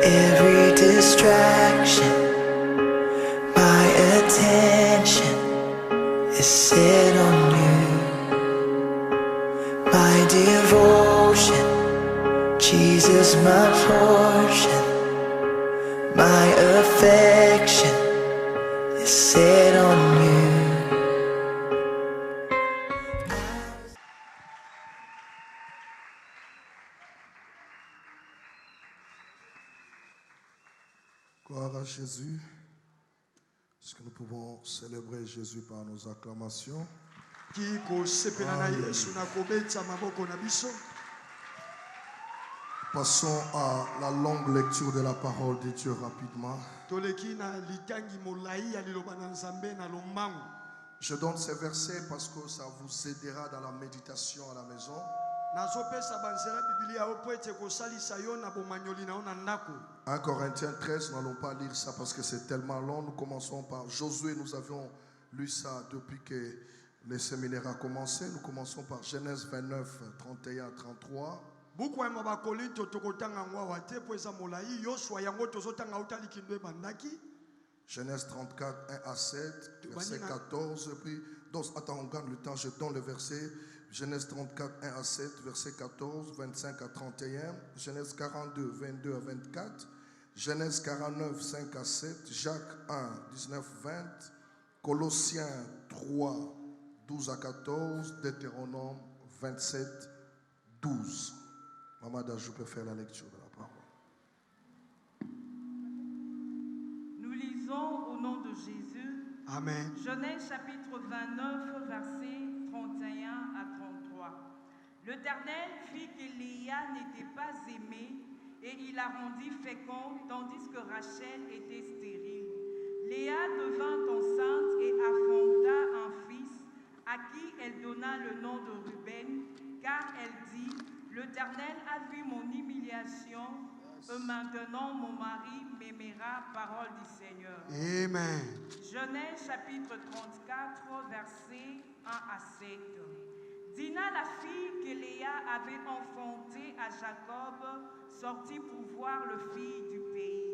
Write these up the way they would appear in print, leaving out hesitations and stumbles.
Every distraction, my attention is set on you. My devotion, Jesus, my portion. My affection is set on you. Gloire à Jésus. Est-ce que nous pouvons célébrer Jésus par nos acclamations? Passons à la longue lecture de la parole de Dieu rapidement. Je donne ces versets parce que ça vous aidera dans la méditation à la maison. 1 Corinthiens 13, nous n'allons pas lire ça parce que c'est tellement long. Nous commençons par Josué. Nous avions lu ça depuis que le séminaire a commencé. Nous commençons par Genèse 29, 31 à 33. Genèse 34, 1 à 7, verset 14. Puis, attends, on gagne le temps, je donne le verset. Genèse 34, 1 à 7, verset 14, 25 à 31. Genèse 42, 22 à 24. Genèse 49, 5 à 7. Jacques 1, 19, 20. Colossiens 3, 12 à 14. Deutéronome 27, 12. Mamada, je peux faire la lecture de la parole. Nous lisons au nom de Jésus. Amen. Genèse chapitre 29, versets 31 à 33. L'Éternel vit que Léa n'était pas aimée et il la rendit féconde tandis que Rachel était stérile. Léa devint enceinte et affronta un fils à qui elle donna le nom de Ruben, car elle dit: l'Éternel a vu mon humiliation, et maintenant mon mari m'aimera. Parole du Seigneur. Amen. Genèse chapitre 34, versets 1 à 7. Dina, la fille que Léa avait enfantée à Jacob, sortit pour voir le fils du pays.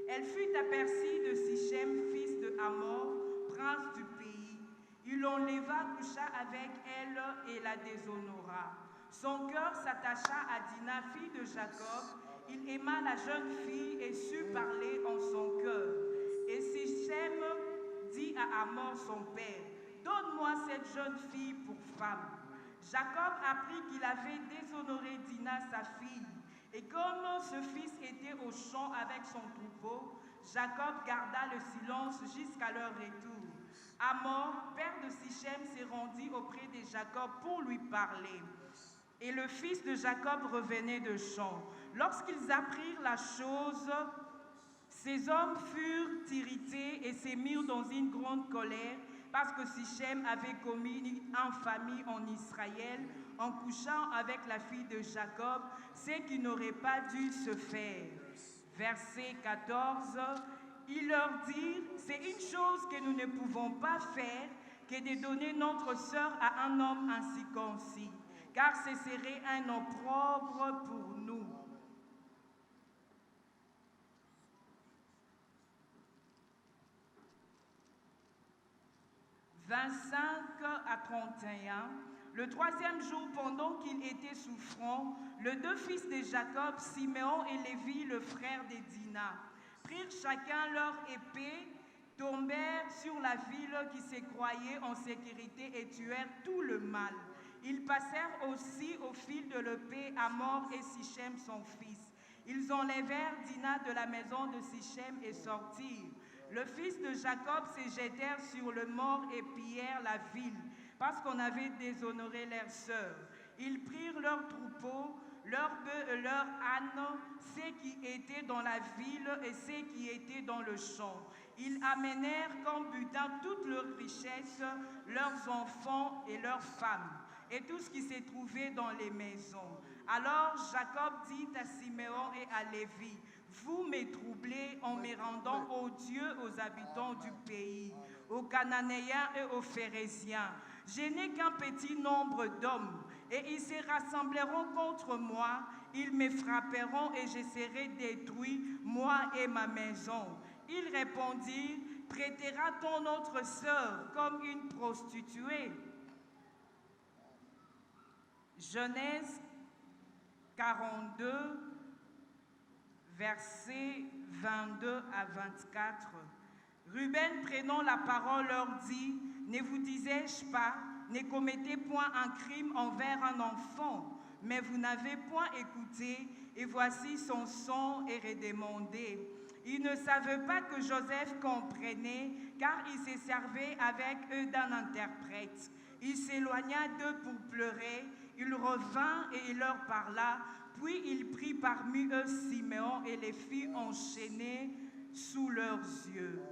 Elle fut aperçue de Sichem, fils de Hamor, prince du pays. Il l'enleva, coucha avec elle et la déshonora. Son cœur s'attacha à Dina, fille de Jacob. Il aima la jeune fille et sut parler en son cœur. Et Sichem dit à Hamor son père: donne-moi cette jeune fille pour femme. Jacob apprit qu'il avait déshonoré Dina, sa fille. Et comme ce fils était au champ avec son troupeau, Jacob garda le silence jusqu'à leur retour. Hamor, père de Sichem, se rendit auprès de Jacob pour lui parler. Et le fils de Jacob revenait de champ. Lorsqu'ils apprirent la chose, ces hommes furent irrités et se mirent dans une grande colère parce que Sichem avait commis une infamie en Israël en couchant avec la fille de Jacob, ce qui n'aurait pas dû se faire. Verset 14, ils leur dirent: c'est une chose que nous ne pouvons pas faire que de donner notre sœur à un homme incirconcis, car ce serait un opprobre pour nous. 25 à 31. Le troisième jour, pendant qu'il était souffrant, les deux fils de Jacob, Siméon et Lévi, le frère de Dina, prirent chacun leur épée, tombèrent sur la ville qui se croyait en sécurité et tuèrent tout le mal. Ils passèrent aussi au fil de l'épée Hamor et Sichem son fils. Ils enlevèrent Dina de la maison de Sichem et sortirent. Le fils de Jacob se jetèrent sur le mort et pillèrent la ville, parce qu'on avait déshonoré leur sœur. Ils prirent leurs troupeaux, leurs bœufs et leurs ânes, ceux qui étaient dans la ville et ceux qui étaient dans le champ. Ils amenèrent comme butin toutes leurs richesses, leurs enfants et leurs femmes, et tout ce qui se trouvait dans les maisons. Alors Jacob dit à Siméon et à Lévi: vous me troublez en me rendant odieux aux habitants du pays, aux Cananéens et aux Phéréziens. Je n'ai qu'un petit nombre d'hommes, et ils se rassembleront contre moi. Ils me frapperont et je serai détruit, moi et ma maison. Il répondit, traitera-t-on notre sœur comme une prostituée? Genèse 42, versets 22 à 24. Ruben, prenant la parole, leur dit, ne vous disais-je pas, ne commettez point un crime envers un enfant, mais vous n'avez point écouté, et voici son sang est redemandé. Ils ne savaient pas que Joseph comprenait, car il se servait avec eux d'un interprète. Il s'éloigna d'eux pour pleurer. Il revint et il leur parla. Puis il prit parmi eux Siméon et les fit enchaîner sous leurs yeux.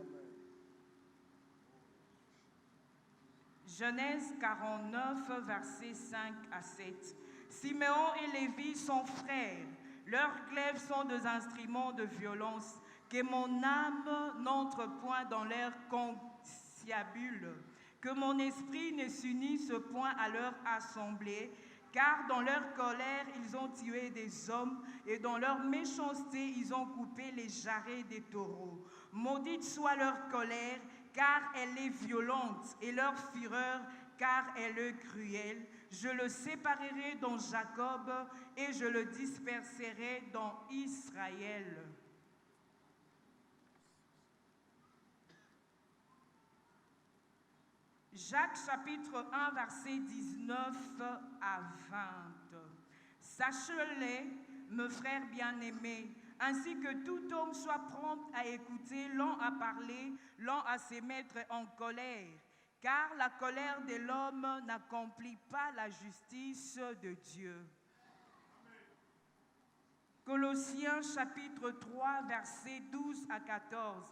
Genèse 49, versets 5 à 7. Siméon et Lévi sont frères. Leurs glaives sont des instruments de violence. Que mon âme n'entre point dans leur conciliabule. Que mon esprit ne s'unisse point à leur assemblée. Car dans leur colère, ils ont tué des hommes, et dans leur méchanceté, ils ont coupé les jarrets des taureaux. Maudite soit leur colère, car elle est violente, et leur fureur, car elle est cruelle. Je le séparerai dans Jacob, et je le disperserai dans Israël. Jacques chapitre 1, verset 19 à 20. Sachez-le, mes frères bien-aimés, ainsi que tout homme soit prompt à écouter, lent à parler, lent à se mettre en colère, car la colère de l'homme n'accomplit pas la justice de Dieu. Colossiens chapitre 3, verset 12 à 14.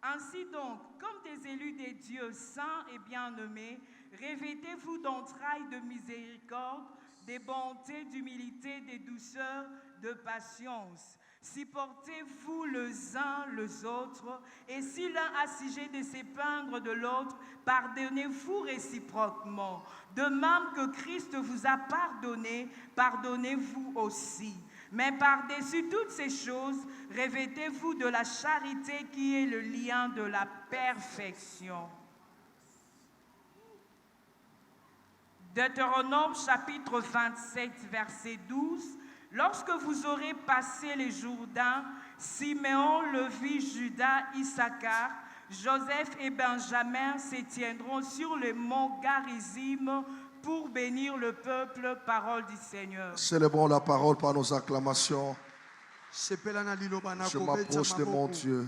Ainsi donc, comme des élus des dieux saints et bien-aimés, revêtez-vous d'entrailles de miséricorde, de bonté, d'humilité, de douceur, de patience. Supportez-vous les uns les autres, et si l'un a sujet de se plaindre de l'autre, pardonnez-vous réciproquement. De même que Christ vous a pardonné, pardonnez-vous aussi. Mais par-dessus toutes ces choses, revêtez-vous de la charité qui est le lien de la perfection. Deutéronome chapitre 27, verset 12. Lorsque vous aurez passé les Jourdains, Siméon, Lévi, Judas, Issachar, Joseph et Benjamin se tiendront sur le mont Garizim pour bénir le peuple, parole du Seigneur. Célébrons la parole par nos acclamations. Je m'approche de mon Dieu.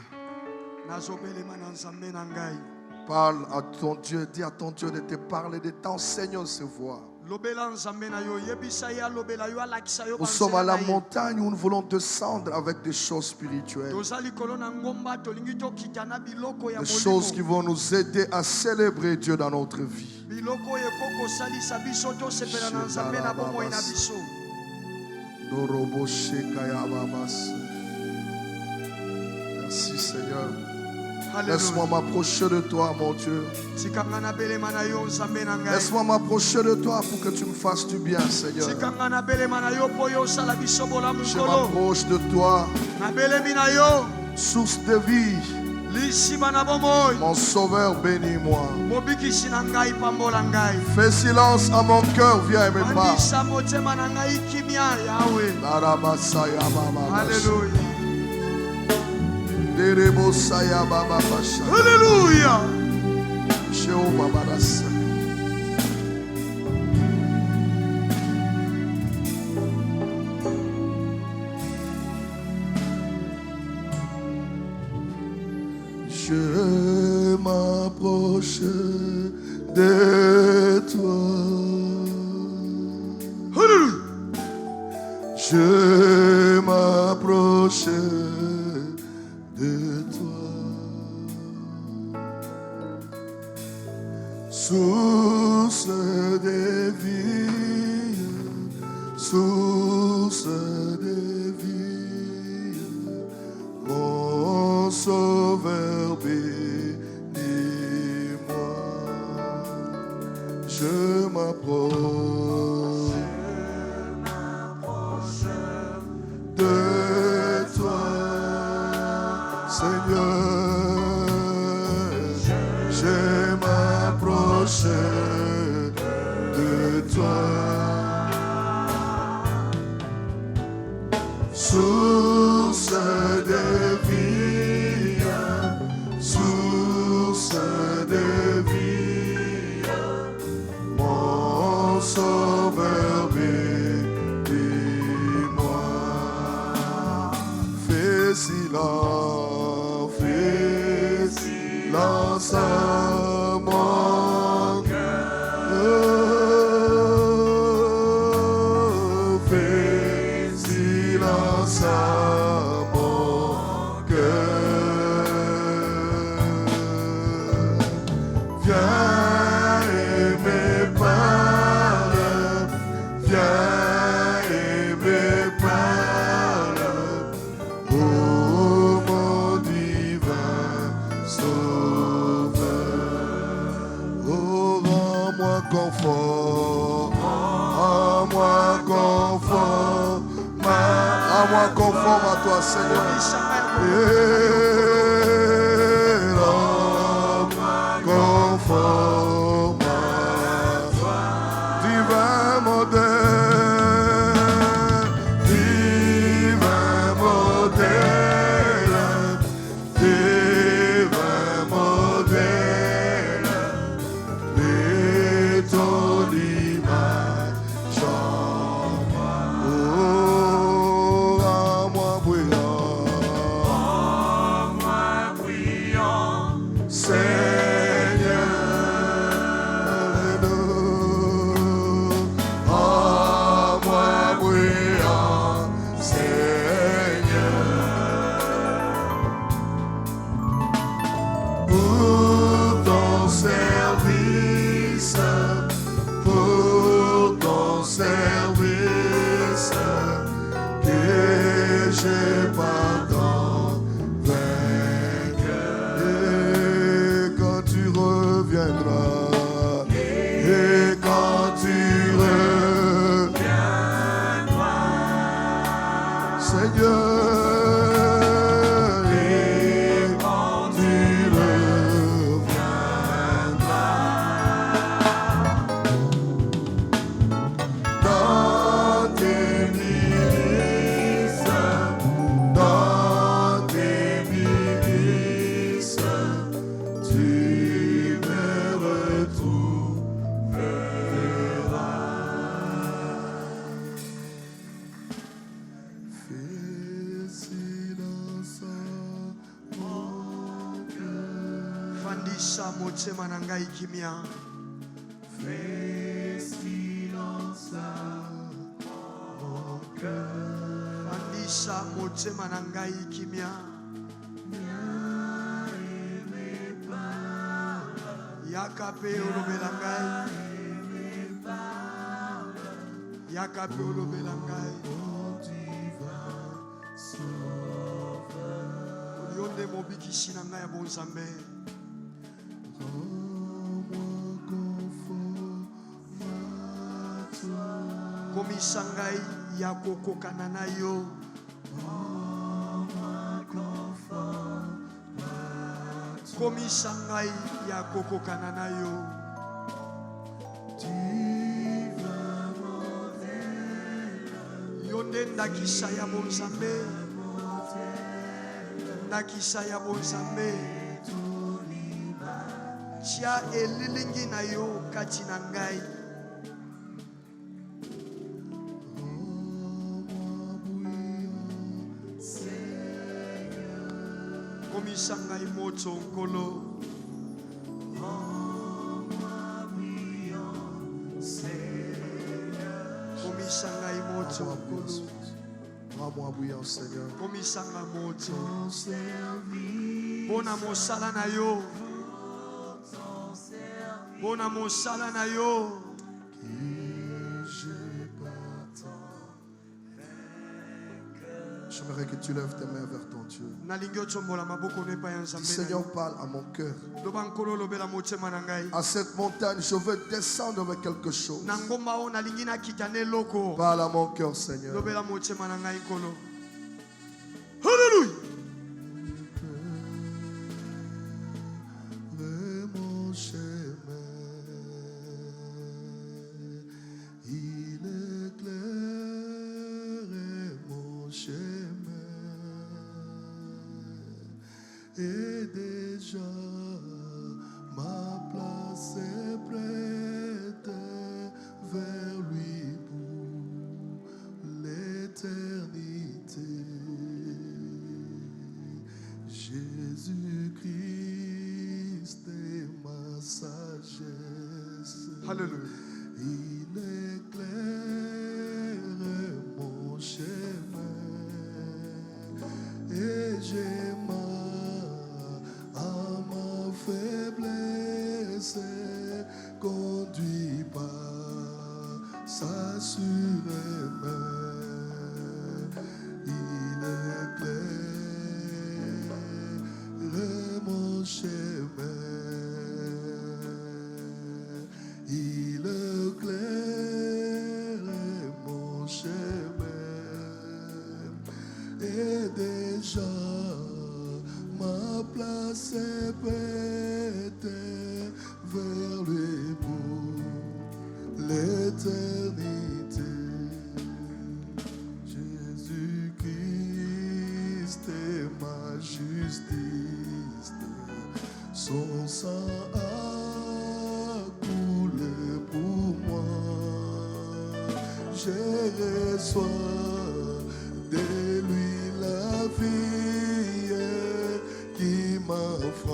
Parle à ton Dieu, dis à ton Dieu de te parler, de t'enseigner ses voix. Nous sommes à la montagne où nous voulons descendre avec des choses spirituelles. Des choses qui vont nous aider à célébrer Dieu dans notre vie. Merci Seigneur. Laisse-moi m'approcher de toi, mon Dieu. Laisse-moi m'approcher de toi pour que tu me fasses du bien, Seigneur. Je m'approche de toi, source de vie. Mon sauveur, bénis-moi. Fais silence à mon cœur, viens et me parle. Alléluia. Alléluia. Jéhovah Barassa. Je m'approche de toi. Je m'approche de toi, source de vie, source de vie, mon sauveur, bénis-moi, je m'approche. de toi. Source de vie, source de vie, mon sauveur bénis-moi. Fais silence à mon cœur. Fais silence à mon cœur. Viens et me parle, viens et me parle, oh mon divin Sauveur. Oh, rends-moi confort, rends-moi confort, rends-moi conforme à toi, Seigneur. Conforme à toi, divin modèle, divin modèle, divin modèle, et ton image en moi. Oh, rends-moi brillant, Seigneur. Pour ton service, que je pardonne vainqueur. Et quand tu reviendras, et quand tu reviendras, Seigneur. Motema na ngai kimia. Fais silence à mon cœur. Fandisha motema na ngai kimia. Yakape olobela ngai. Yakape olobela ngai. Yonde mobikisi na ngai ya bonzambe. Komisa ngai ya kokokana na yo. Komisa ngai ya kokokana na yo. Yonde ndakisa ya bonzambe. Ndakisa ya bonzambe. Tia elilingi na yo kati na ngai. Komisa ngai moto nkolo. Komisa ngai moto nkolo. Rends-moi bouillant, Seigneur. Komisa ngai moto. Bona mosala na yo. Bona mosala na yo. J'aimerais que tu lèves tes mains vers ton Dieu. Dis, Seigneur, parle à mon cœur. À cette montagne, je veux descendre avec quelque chose. Parle à mon cœur, Seigneur. Alléluia. Mon chemin, Et déjà ma place est prête vers lui pour l'éternité. Jésus-Christ est ma sagesse. Alléluia. Il éclaire mon chemin et j'aime à ma faiblesse, conduit par sa sûre main. Il éclaire mon chemin. Il éclaire mon chemin et déjà ma place est prête vers lui pour l'éternité. Jésus-Christ est ma justice, son sang a coulé pour moi. Je reçois de lui la vie qui m'affranchit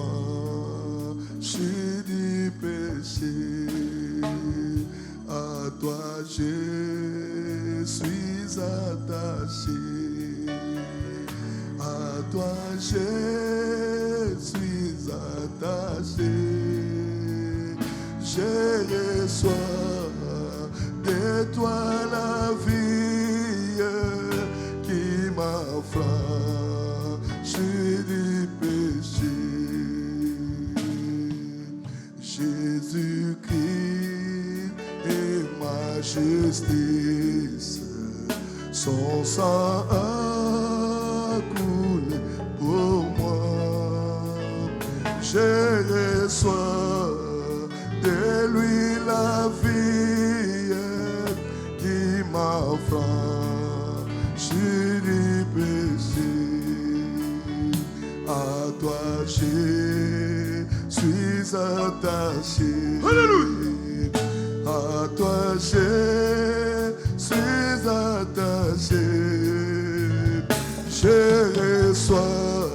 du péché. À toi je suis attaché. À toi je suis attaché. Je reçois de toi la vie qui m'affranchit du péché. Jésus-Christ est ma justice, son sang a coulé pour moi. Je reçois de lui la vie qui m'affranchit du péché. À toi je suis attaché. Alléluia. À toi je suis attaché. Je reçois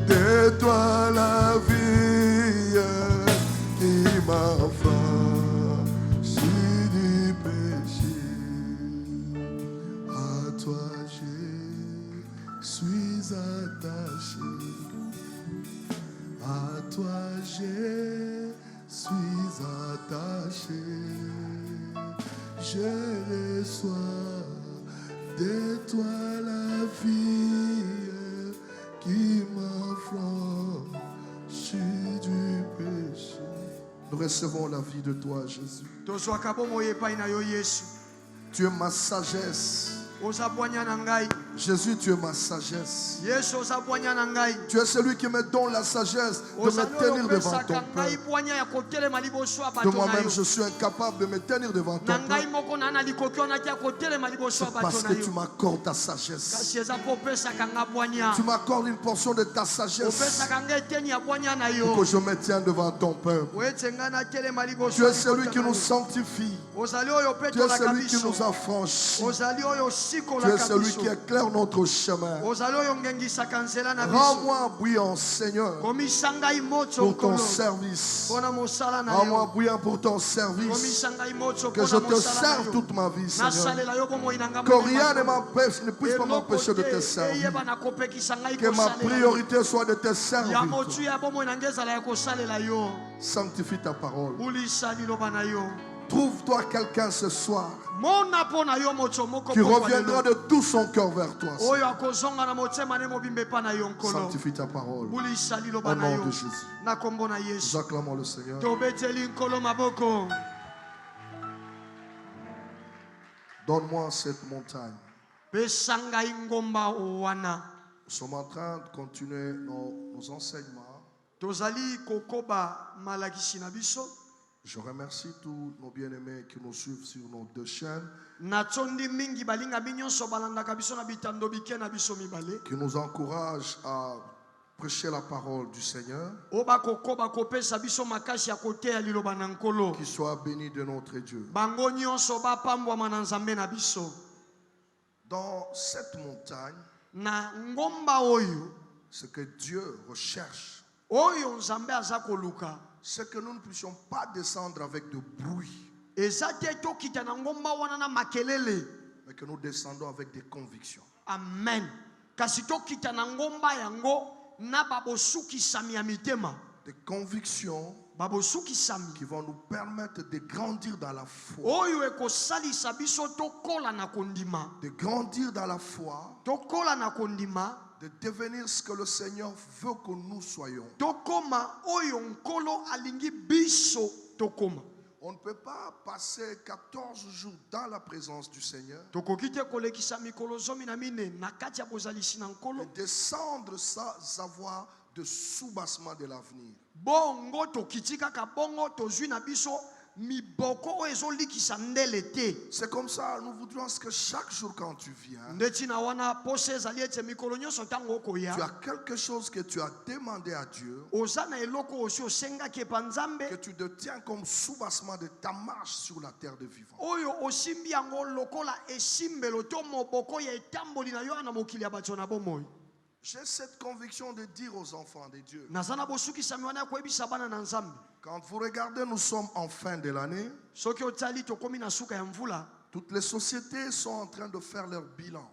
de toi la vie qui m'affranchit du péché. À toi je suis attaché. À toi je suis attaché. Je reçois de toi la vie qui m'affranchit du péché. Nous recevons la vie de toi, Jésus. tozwaka bomoi epai na yo yesu. Tu es ma sagesse. Oza bwanya na ngai. Jésus, tu es ma sagesse. Yesu oza bwanya na ngai. Tu es celui qui me donne la sagesse de me tenir devant ton peuple. De moi-même, je suis incapable de me tenir devant ton peuple. C'est parce que tu m'accordes ta sagesse. Tu m'accordes une portion de ta sagesse pour que je me tienne devant ton peuple. Tu es celui qui nous sanctifie. Tu es celui qui nous affranchit. Tu es celui qui éclaire notre chemin. Rends-moi bouillant, Seigneur, pour ton service. Rends-moi bouillant pour ton service. Que je te serve toute ma vie, Seigneur. Que rien ne puisse pas m'empêcher de te servir. Que ma priorité soit de te servir. Sanctifie ta parole. Trouve-toi quelqu'un ce soir qui reviendra de tout son cœur vers toi. Sanctifie ta parole. Au nom de Jésus. Nous acclamons le Seigneur. Donne-moi cette montagne. Nous sommes en train de continuer nos enseignements. Je remercie tous nos bien-aimés qui nous suivent sur nos deux chaînes, qui nous encouragent à prêcher la parole du Seigneur. Qu'il soit béni de notre Dieu. Dans cette montagne, ce que Dieu recherche, c'est que nous ne puissions pas descendre avec de bruit, mais que nous descendons avec des convictions. Amen. Des convictions qui vont nous permettre de grandir dans la foi. De grandir dans la foi. De devenir ce que le Seigneur veut que nous soyons. On ne peut pas passer 14 jours dans la présence du Seigneur et descendre sans avoir de soubassement de l'avenir. C'est comme ça, nous voudrions que chaque jour quand tu viens, tu as quelque chose que tu as demandé à Dieu, que tu te tiens comme soubassement de ta marche sur la terre de vivant. J'ai cette conviction de dire aux enfants de Dieu, quand vous regardez, nous sommes en fin de l'année, toutes les sociétés sont en train de faire leur bilan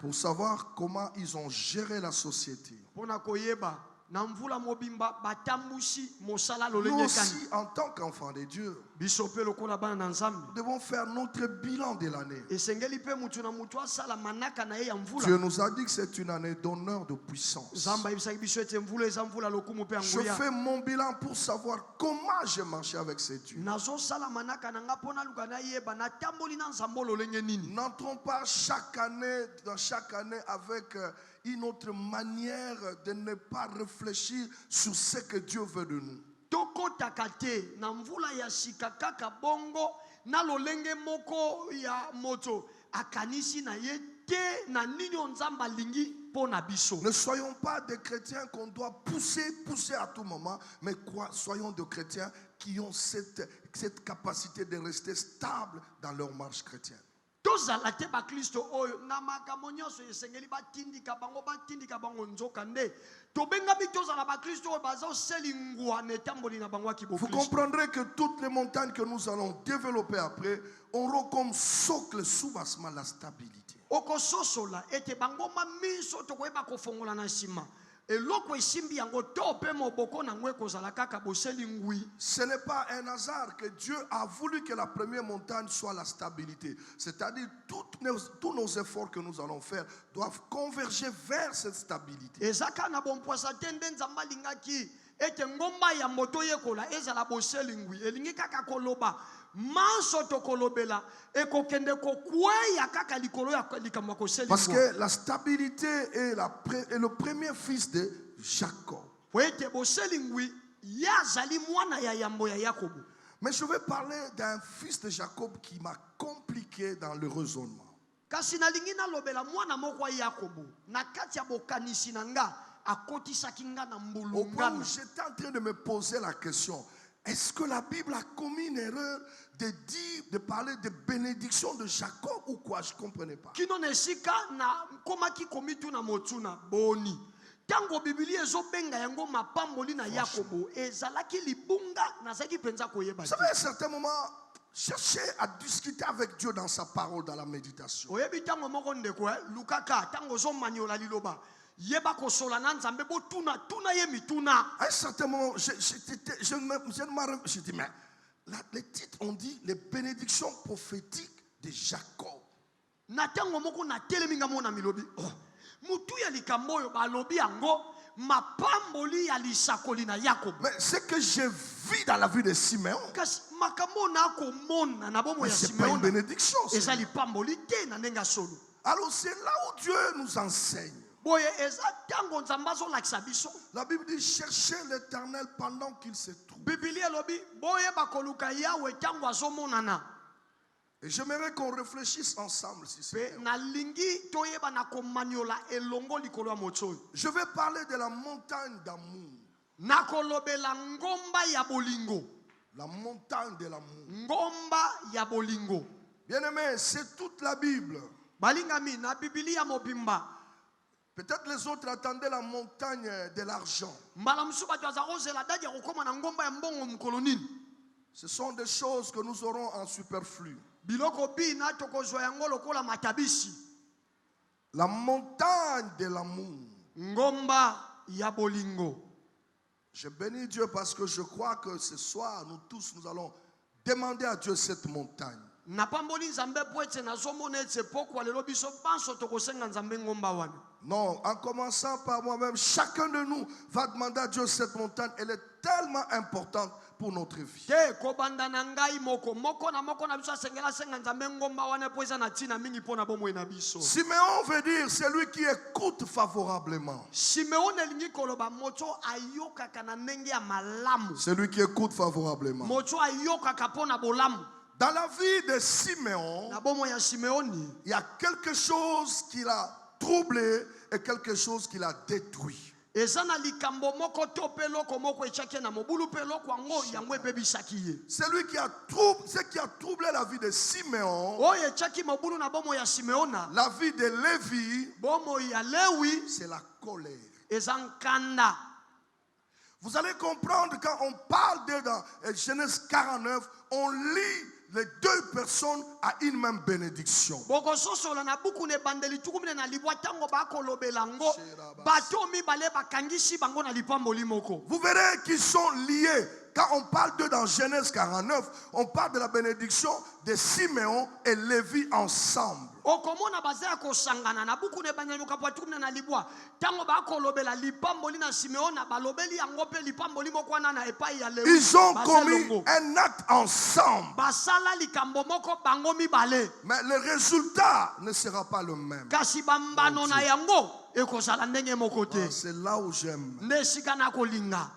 pour savoir comment ils ont géré la société. Nous aussi, en tant qu'enfants de Dieu, nous devons faire notre bilan de l'année. Dieu nous a dit que c'est une année d'honneur, de puissance. Je fais mon bilan pour savoir comment j'ai marché avec ces dieux. N'entrons pas chaque année avec une autre manière de ne pas réfléchir sur ce que Dieu veut de nous. Ne soyons pas des chrétiens qu'on doit pousser à tout moment, mais soyons des chrétiens qui ont cette capacité de rester stables dans leur marche chrétienne. Vous comprendrez que toutes les montagnes que nous allons développer après auront comme socle soubassement la stabilité. Ce n'est pas un hasard que Dieu a voulu que la première montagne soit la stabilité. C'est-à-dire tous nos efforts que nous allons faire doivent converger vers cette stabilité. Parce que la stabilité est le premier fils de Jacob. Mais je vais parler d'un fils de Jacob qui m'a compliqué dans le raisonnement. Au point où j'étais en train de me poser la question, est-ce que la Bible a commis une erreur de parler de bénédiction de Jacob ou quoi? Je ne comprenais pas. Vous savez, à un certain moment, cherchez à discuter avec Dieu dans sa parole, dans la méditation. À un certain moment, je dis, mais les titres ont dit les bénédictions prophétiques de Jacob. Mais ce que j'ai vu dans la vie de Simeon, c'est pas une bénédiction. Alors c'est là où Dieu nous enseigne. La Bible dit cherchez l'Éternel pendant qu'il se trouve. Et j'aimerais qu'on réfléchisse ensemble si c'est Pe nalingi toyeba na komanyola elongo likolo ya motoi. Je vais parler de la montagne d'amour. Nakolobela ngomba ya bolingo. La montagne de l'amour. Ngomba ya bolingo. Bien-aimé, c'est toute la Bible. Balingami na Biblia mobimba. Peut-être les autres attendaient la montagne de l'argent. Mbala musuba twaza kozela dadi ya kokoma na ngomba ya mbongo mukolo nini. Ce sont des choses que nous aurons en superflu. Biloko bina tokozwa yango lokola matabishi. La montagne de l'amour. Ngomba ya bolingo. Je bénis Dieu parce que je crois que ce soir, nous tous, nous allons demander à Dieu cette montagne. Napamboli nzambe poete na zomona etse pokwa lelo biso banso tokosenga nzambe ngomba wana. Non, en commençant par moi-même, chacun de nous va demander à Dieu cette montagne. Elle est tellement importante pour notre vie. Te kobanda na ngai moko na biso asengela senga nzambe ngomba wana po eza na tina mingi pona bomwe na biso. Siméon veut dire celui qui écoute favorablement. Simeon elingi koloba moto ayokaka na ndenge ya malamu. Celui qui écoute favorablement. Moto ayokaka pona bolamu. Dans la vie de Siméon, Na bomo ya Simeoni, il y a quelque chose qui l'a troublé et quelque chose qui l'a détruit. eza na likambo moko to pe loko moko echaki na mobulu pe loko yango yango ebebisaki ye. Ce qui a troublé la vie de Siméon, Oyo echaki mobulu na bomo ya Simeona, la vie de Lévi, bomo ya Lewi, c'est la colère. eza nkanda. Vous allez comprendre quand on parle dans Genèse 49, on lit les deux personnes à une même bénédiction. Boko sosola na buku ne bandeli tukumine na libwa tango bakolobelango bato mibale bakangisi bango na lipamboli moko. Vous verrez qu'ils sont liés. Quand on parle d'eux dans Genèse 49, on parle de la bénédiction de Siméon et Lévi ensemble. Okomona bazaya kosangana na buku ne bandeli kapwa tukumine na libwa tango bakolobela lipamboli na Simeona balobeli yango pe lipamboli moko wana na epai ya Lewi. Ils ont commis un acte ensemble. Basala likambo moko bango mibale. Mais le résultat ne sera pas le même. Kasi bambano na yango ekozala ndenge moko te. C'est là où j'aime. Nesika na kolinga.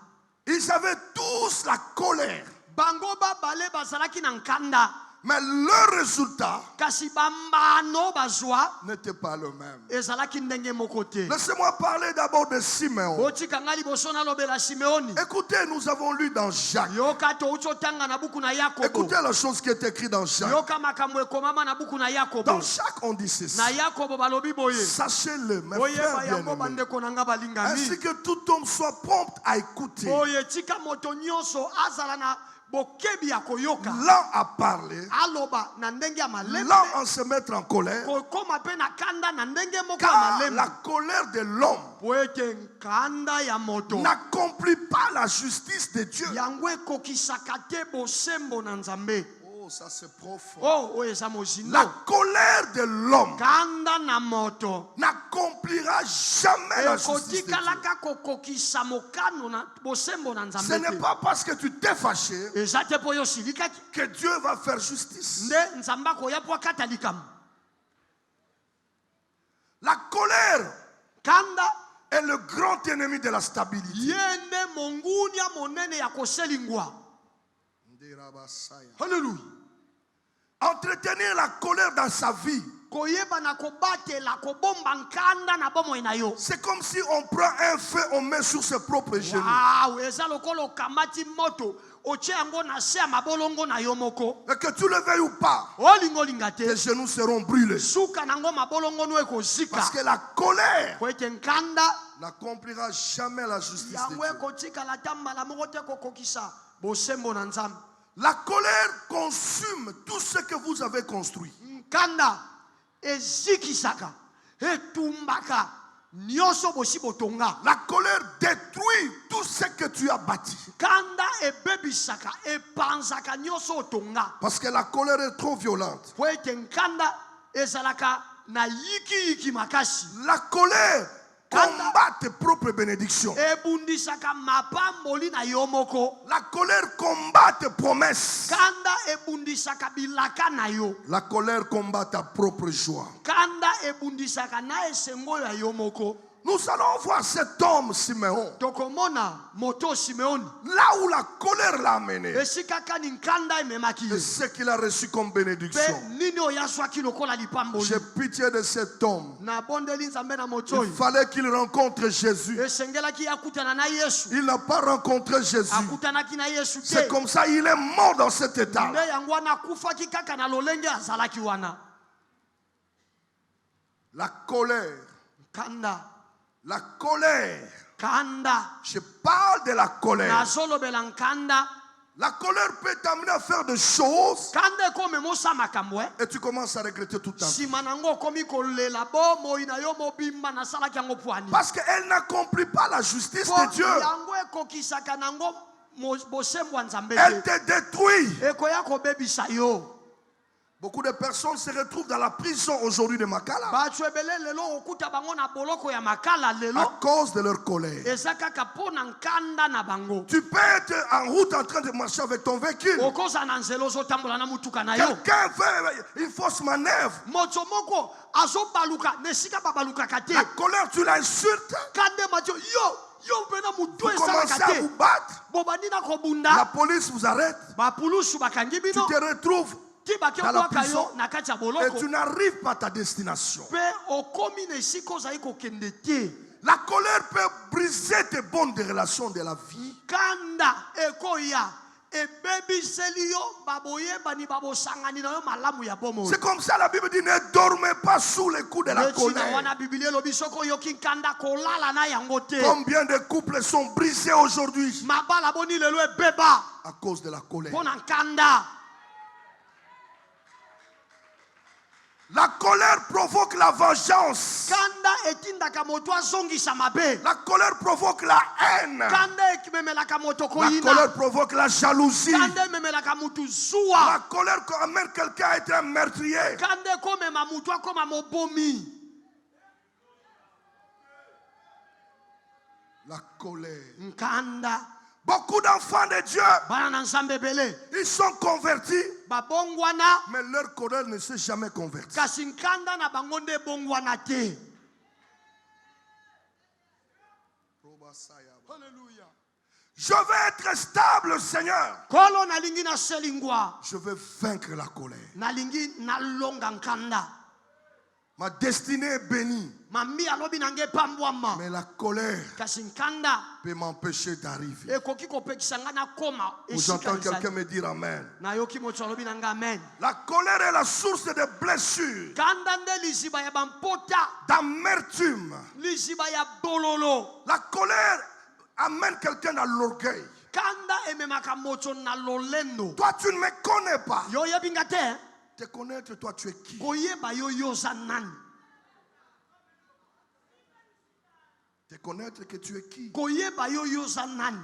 Ils avaient tous la colère. Bango babale bazalaki na nkanda. Mais le résultat Kasi bambano bazwa n'était pas le même. ezalaki ndenge moko te. Laissez-moi parler d'abord de Siméon. Botika ngali boso na lobela Simeoni. Écoutez, nous avons lu dans Jacques. Yoka to ucho tanga na buku na Yakobo. Écoutez la chose qui est écrite dans Jacques. Yoka makambo ekomama na buku na Yakobo. Dans Jacques, on dit ceci. Na Yakobo balobi boye. Sachez-le, mes Boye frères ba yango bien-aimés. bande konanga balingami. Ainsi que tout homme soit prompt à écouter. Boye tika moto nyonso azala na bokebi ya koyoka. Là à parler, Aloba na ndenge ya malembe. là en se mettre en colère. Kokoma pe na kanda na ndenge moko ya Car malembe. la colère de l'homme Po ete nkanda ya moto. n'accomplit pas la justice de Dieu. Yango ekokisaka te bosembo na Nzambe. Oh, ça c'est profond. Oh, eza mozindo. La colère de l'homme Kanda na moto. n'accomplira jamais la justice de Dieu. Ekotikalaka kokokisa mokano na bosembo na Ce Nzambe n'est te. pas parce que tu t'es fâché Eza te po yo silikaki. que Dieu va faire justice. Nde Nzambe akoya po akata likambo. La colère Kanda est le grand ennemi de la stabilité. ye nde mongunia monene ya koselingwa. Hallelujah. Entretenir la colère dans sa vie, Koyeba na kobatela kobomba nkanda na bomo na yo. c'est comme si on prend un feu, on met sur ses propres genoux. Wow, eza lokolo kamati moto. Oche yango na se ya mabolongo na yo moko. Et que tu le veuilles ou pas, Olingo linga te. tes genoux seront brûlés. Suka nango mabolongo no ekozika. Parce que la colère Po ete nkanda n'accomplira jamais la justice de yango Dieu. ekotika la tambala moko te kokokisa bosembo na Nzambe. La colère consume tout ce que vous avez construit. Nkanda ezikisaka etumbaka nyonso bosi botonga. La colère détruit tout ce que tu as bâti. Kanda ebebisaka epanzaka nyonso otonga. Parce que la colère est trop violente. Po ete nkanda ezalaka na yiki makasi. La colère combat tes propres bénédictions. Ebundisaka mapamboli na yo moko. La colère combat tes promesses. Kanda ebundisaka bilaka na yo. La colère combat ta propre joie. Kanda ebundisaka na esengo ya yo moko. Nous allons voir cet homme Siméon. tokomona moto simeoni Là où la colère l'a amené. esika kani nkanda ememaki Et ye ce qu'il a reçu comme mpe bénédiction. nini oyo azwaki lokola lipamboli J'ai pitié de cet homme. nabondeli nzambe na moto Il oyo fallait qu'il rencontre Jésus. esengelaki ye akutana na yesu Il n'a pas rencontré Jésus. akutanaki na yesu C'est te comme ça, il est mort dans cet état. nde yango wana akufaki kaka na lolenge azalaki wana La colère. nkanda La colère. kanda Je parle de la colère. nazolobela nkanda La colère peut t'amener à faire des choses kanda ekomemosala makambo et tu commences à regretter tout ta vie. nsima nango okomi kolela bomoi na yo mobimba nasalaki yango pwani Parce qu'elle n'accomplit pas la justice po de Dieu. yango ekokisaka nango bosembo ya nzambe Elle te te détruit. ekoya kobebisa yo Beaucoup de personnes se retrouvent dans la prison aujourd'hui de Makala bato ebele lelo okuta bango na boloko ya makala à lelo cause de leur colère. eza kaka mpo na nkanda na bango Tu peux être en route en train de marcher avec ton véhicule. okozala na nzela ozotambola na mutuka na yo Quelqu'un fait une fausse manœuvre. moto moko azobaluka na esika babalukaka te La colère, tu l'insultes. kande matio yo mpena motu Vous commencez esalaka à te vous battre. bobandi na La kobunda police vous arrête. bapulusu bakangi Tu bino te retrouves ti bake dans la bwaka yo prison na kati ya et boloko tu n'arrives pas à ta destination. mpe okomi na esika ozali kokende te La colère peut briser tes bonnes relations de la vie. kanda ekoya ebebiseli yo baboyebani babosangani na yo malamu ya bomoi C'est comme ça la Bible dit ne dormez pas sous les coups de la etina colère. wana biblia elobi soki oyoki nkanda kolala na yango te Combien de couples sont brisés aujourd'hui mabala boni lelo ebeba à cause de la colère? mpo na nkanda La colère provoque la vengeance. kanda etindaka moto azongisa mabe La colère provoque la haine. kanda ememelaka moto La koyina colère provoque la jalousie. kanda ememelaka mutu zuwa La colère amène quelqu'un à être un meurtrier. kanda ekomema mutu akoma mobomi La colère. nkanda Beaucoup d'enfants de Dieu, bana na nzambe ebele ils sont convertis, babongwana mais leur colère ne s'est jamais convertie. kasi nkanda na bango nde ebongwana te Je veux être stable, Seigneur. kolo nalingi naselingwa Je veux vaincre la colère. nalingi nalonga nkanda Ma destinée est bénie, mami alobi nange epambwama mais la colère kasi nkanda peut m'empêcher d'arriver. ekoki kopekisa ngai nakoma Vous esika entendez quelqu'un ezali me dire Amen. nayoki moto alobi na ngai amen La colère est la source de blessures, kanda nde liziba ya bampota d'amertume. liziba ya bololo La colère amène quelqu'un à l'orgueil. kanda ememaka moto na lolendo Toi, tu ne me connais pas. yo oyebi nga te Te connaître, toi, tu es qui? koyeba yo yoza nani Te connaître que tu es qui? koyeba yo yoza nani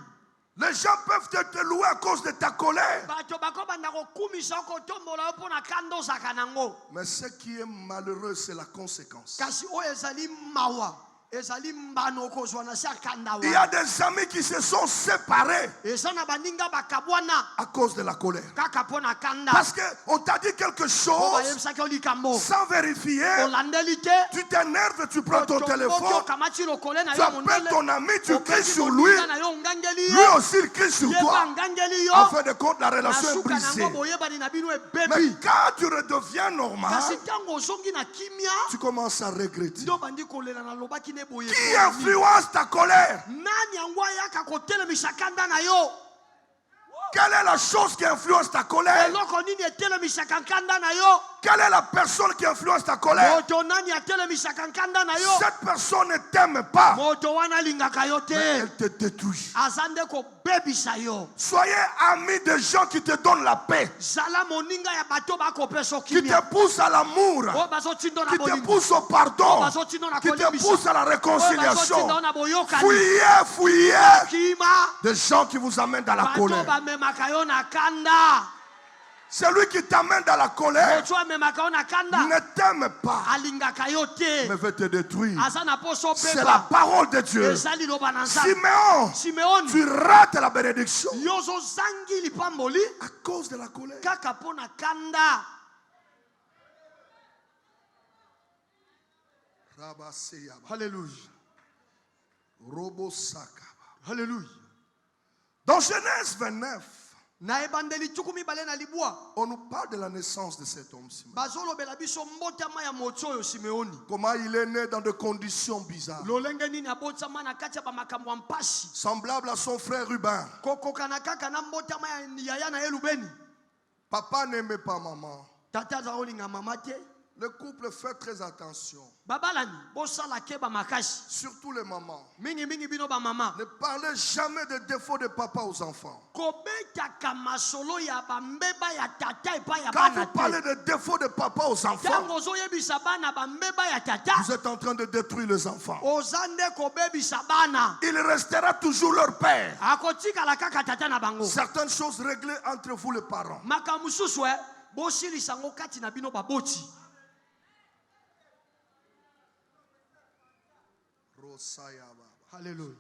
Les gens peuvent te louer à cause de ta colère. bato bakobanda kokumisa kotombola yo mpo na kanda ozalaka nango Mais ce qui est malheureux, c'est la conséquence. kasi oyo ezali mawa ezali mbano okozwa na se ya kanda Il y a wana des amis qui se sont séparés eza na baninga bakabwana à cause de la colère. kaka mpo na kanda Parce qu'on t'a dit quelque po chose bayebisaki yo likambo sans vérifier. olandeli te Tu t'énerves, tu prends ton otomboki téléphone, okamati lokole na tu yo appelles mondele ton ami, tu cries okei sur lui. kolinga na yo ongangeli Lui yo aussi, il crie sur ye mpe toi. angangeli yo En fin de compte, la relation na est suka brisée. nango boyebani na bino Mais ebebi quand tu redeviens normal, kasi ntango ozongi na kimia tu commences à regretter. nde obandi kolela na lobaki ne boye Qui influence ta colère? nani yango ayaka kotelemisa kanda na yo Quelle est la chose qui influence ta colère? eloko nini etelemisaka nkanda na yo Quelle est la personne qui influence ta colère? moto nani atelemisaka nkanda na yo Cette personne ne t'aime pas, moto wana alingaka yo mais te elle te détruit. aza nde kobebisa yo Soyez amis de gens qui te donnent la paix, zala moninga ya bato bakopesa qui te kimia poussent à l'amour, oyo bazotinda na qui te bolingo poussent au oyo pardon, bazotinda na qui te kolebisa poussent à la oyo réconciliation. bazotinda na boyokani Fuyez, fuyez kima des gens qui vous amènent dans la bato colère. bamemaka yo na kanda Celui qui t'amène dans la colère moto amemaka yo na kanda ne t'aime pas, alingaka yo te mais veut te détruire. aza na poso C'est la obeba parole de Dieu. eza liloba na nzambe Siméon, simeoni tu rates la bénédiction yo ozozangi lipamboli à cause de la colère. kaka mpo na kanda halleluya Robo Sakaba. Alléluia. Dans Genèse 29, Na ebandeli tukumi bale na libwa. on nous parle de la naissance de cet homme Simeon. Bazolobela biso mbotama ya moto oyo Simeoni. Comment il est né dans des conditions bizarres. Lolenge nini abotama na kati ya bamakambo ya mpasi. Semblable à son frère Ruben. Kokokana kaka na mbotama ya yaya na ye Lubeni. Papa n'aimait pas maman. Tata azaolinga mama te. Le couple fait très attention. Babalani bosala ke bamakasi. Surtout les mamans. Mingi bino ba mama. Ne parlez jamais des défauts de papa aux enfants. Kobetaka masolo ya bambeba ya tata epa ya Quand vous bana parlez te. des défauts de papa aux enfants, Tango ozoyebisa bana bambeba ya tata. vous êtes en train de détruire les enfants. Ozande kobebisa bana. Il restera toujours leur père. Akotikala kaka tata na bango. Certaines choses réglées entre vous les parents. Makambo susu bosilisa ngo kati na bino baboti. Alléluia.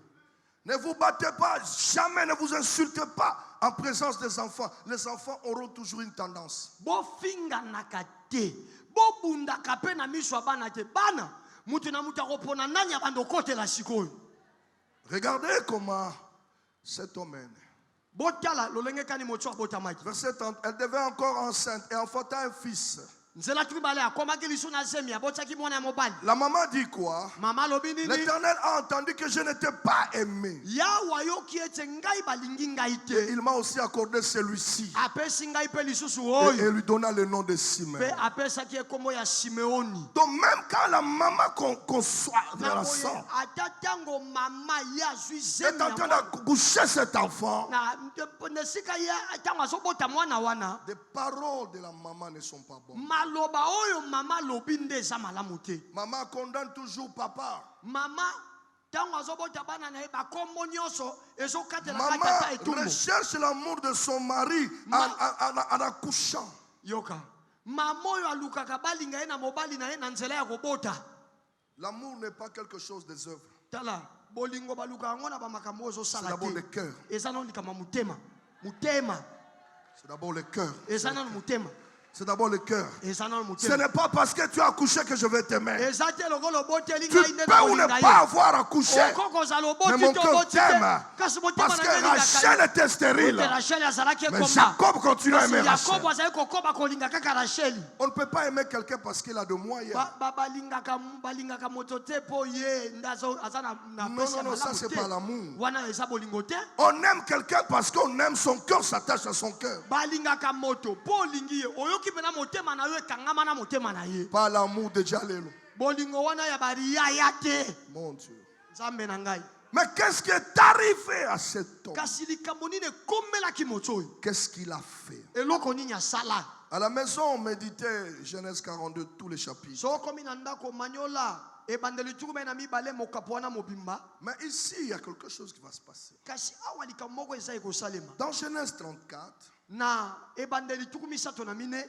Ne vous battez pas, jamais ne vous insultez pas en présence des enfants. Les enfants auront toujours une tendance. Bofinga nakate. Bobunda kape na miso ya bana te. Bana mutu na mutu akopona nani abando kote la sikoyo. Regardez comment cet homme est né. Botala lolenge kani mocho botamaki. Verset 30, elle devait encore enceinte et enfanta un fils. Nzela tribale akomaki lisu na zemi abotaki mwana ya mobali. La maman dit quoi? Mama lobi nini? L'Éternel a entendu que je n'étais pas aimé. Yawa yoki ete ngai balingi ngai Et te. il m'a aussi accordé celui-ci. Apesi ngai pe lisusu Et oyo. lui donna le nom de Simeon. Pe apesaki ekombo ya Simeoni. Donc même quand la maman conçoit Na l'enfant, boye ata tango mama ya zwi est zemi en ya train mwana. d'accoucher cet enfant, Na nesika ya tango azobota mwana wana. les paroles de la maman ne sont pas bonnes. Maloba oyo mama lobi nde eza malamu te. Maman condamne toujours papa. Mama tango azobota bana na ye bakombo nyonso ezokatela Maman kata etumbu. recherche l'amour de son mari en accouchant. Yoka mama oyo alukaka balinga ye na mobali na ye na nzela ya kobota. L'amour n'est pas quelque chose des œuvres. Tala bolingo baluka yango na bamakambo oyo C'est ezosala d'abord le te. cœur. Eza nano likama mutema. Mutema. C'est d'abord le cœur. Eza nano mutema. C'est d'abord le cœur. Eza nano Ce mutema. n'est pas parce que tu as accouché que je vais t'aimer. Eza te lokolo boteli Tu ngai nde peux ou ne pas avoir accouché. Mais mon cœur t'aime. Parce que Rachel était stérile. Rachel azalaki Mais ekoma. Jacob continue à aimer Rachel. Yakobo azali kokoba kolinga kaka Racheli. On ne peut pas aimer quelqu'un parce qu'il a de moyens. balingaka moto te po ye ndazo aza na Non, non, non, ça c'est pas l'amour. wana eza bolingo te. On aime quelqu'un parce qu'on aime son cœur, s'attache à son cœur. Balingaka moto po olingi ye oyoki pena motema na yo ekangama na motema na ye. Pas l'amour de Jalelo. Bolingo wana ya bariyaya te. Mon Dieu. Nzambe na ngai. Mais qu'est-ce qui est arrivé à cet homme? Kasi likambo nini ekomelaki moto oyo. Qu'est-ce qu'il a fait? Eloko nini asala. À la maison, on méditait Genèse 42, tous les chapitres. So komi na ndako manyola ebandeli tukume na mibale mokapo wana mobimba. Mais ici, il y a quelque chose qui va se passer. Kasi awa likambo moko eza ekosalema. Dans Genèse 34, Na ebandeli tukumi sato na mine.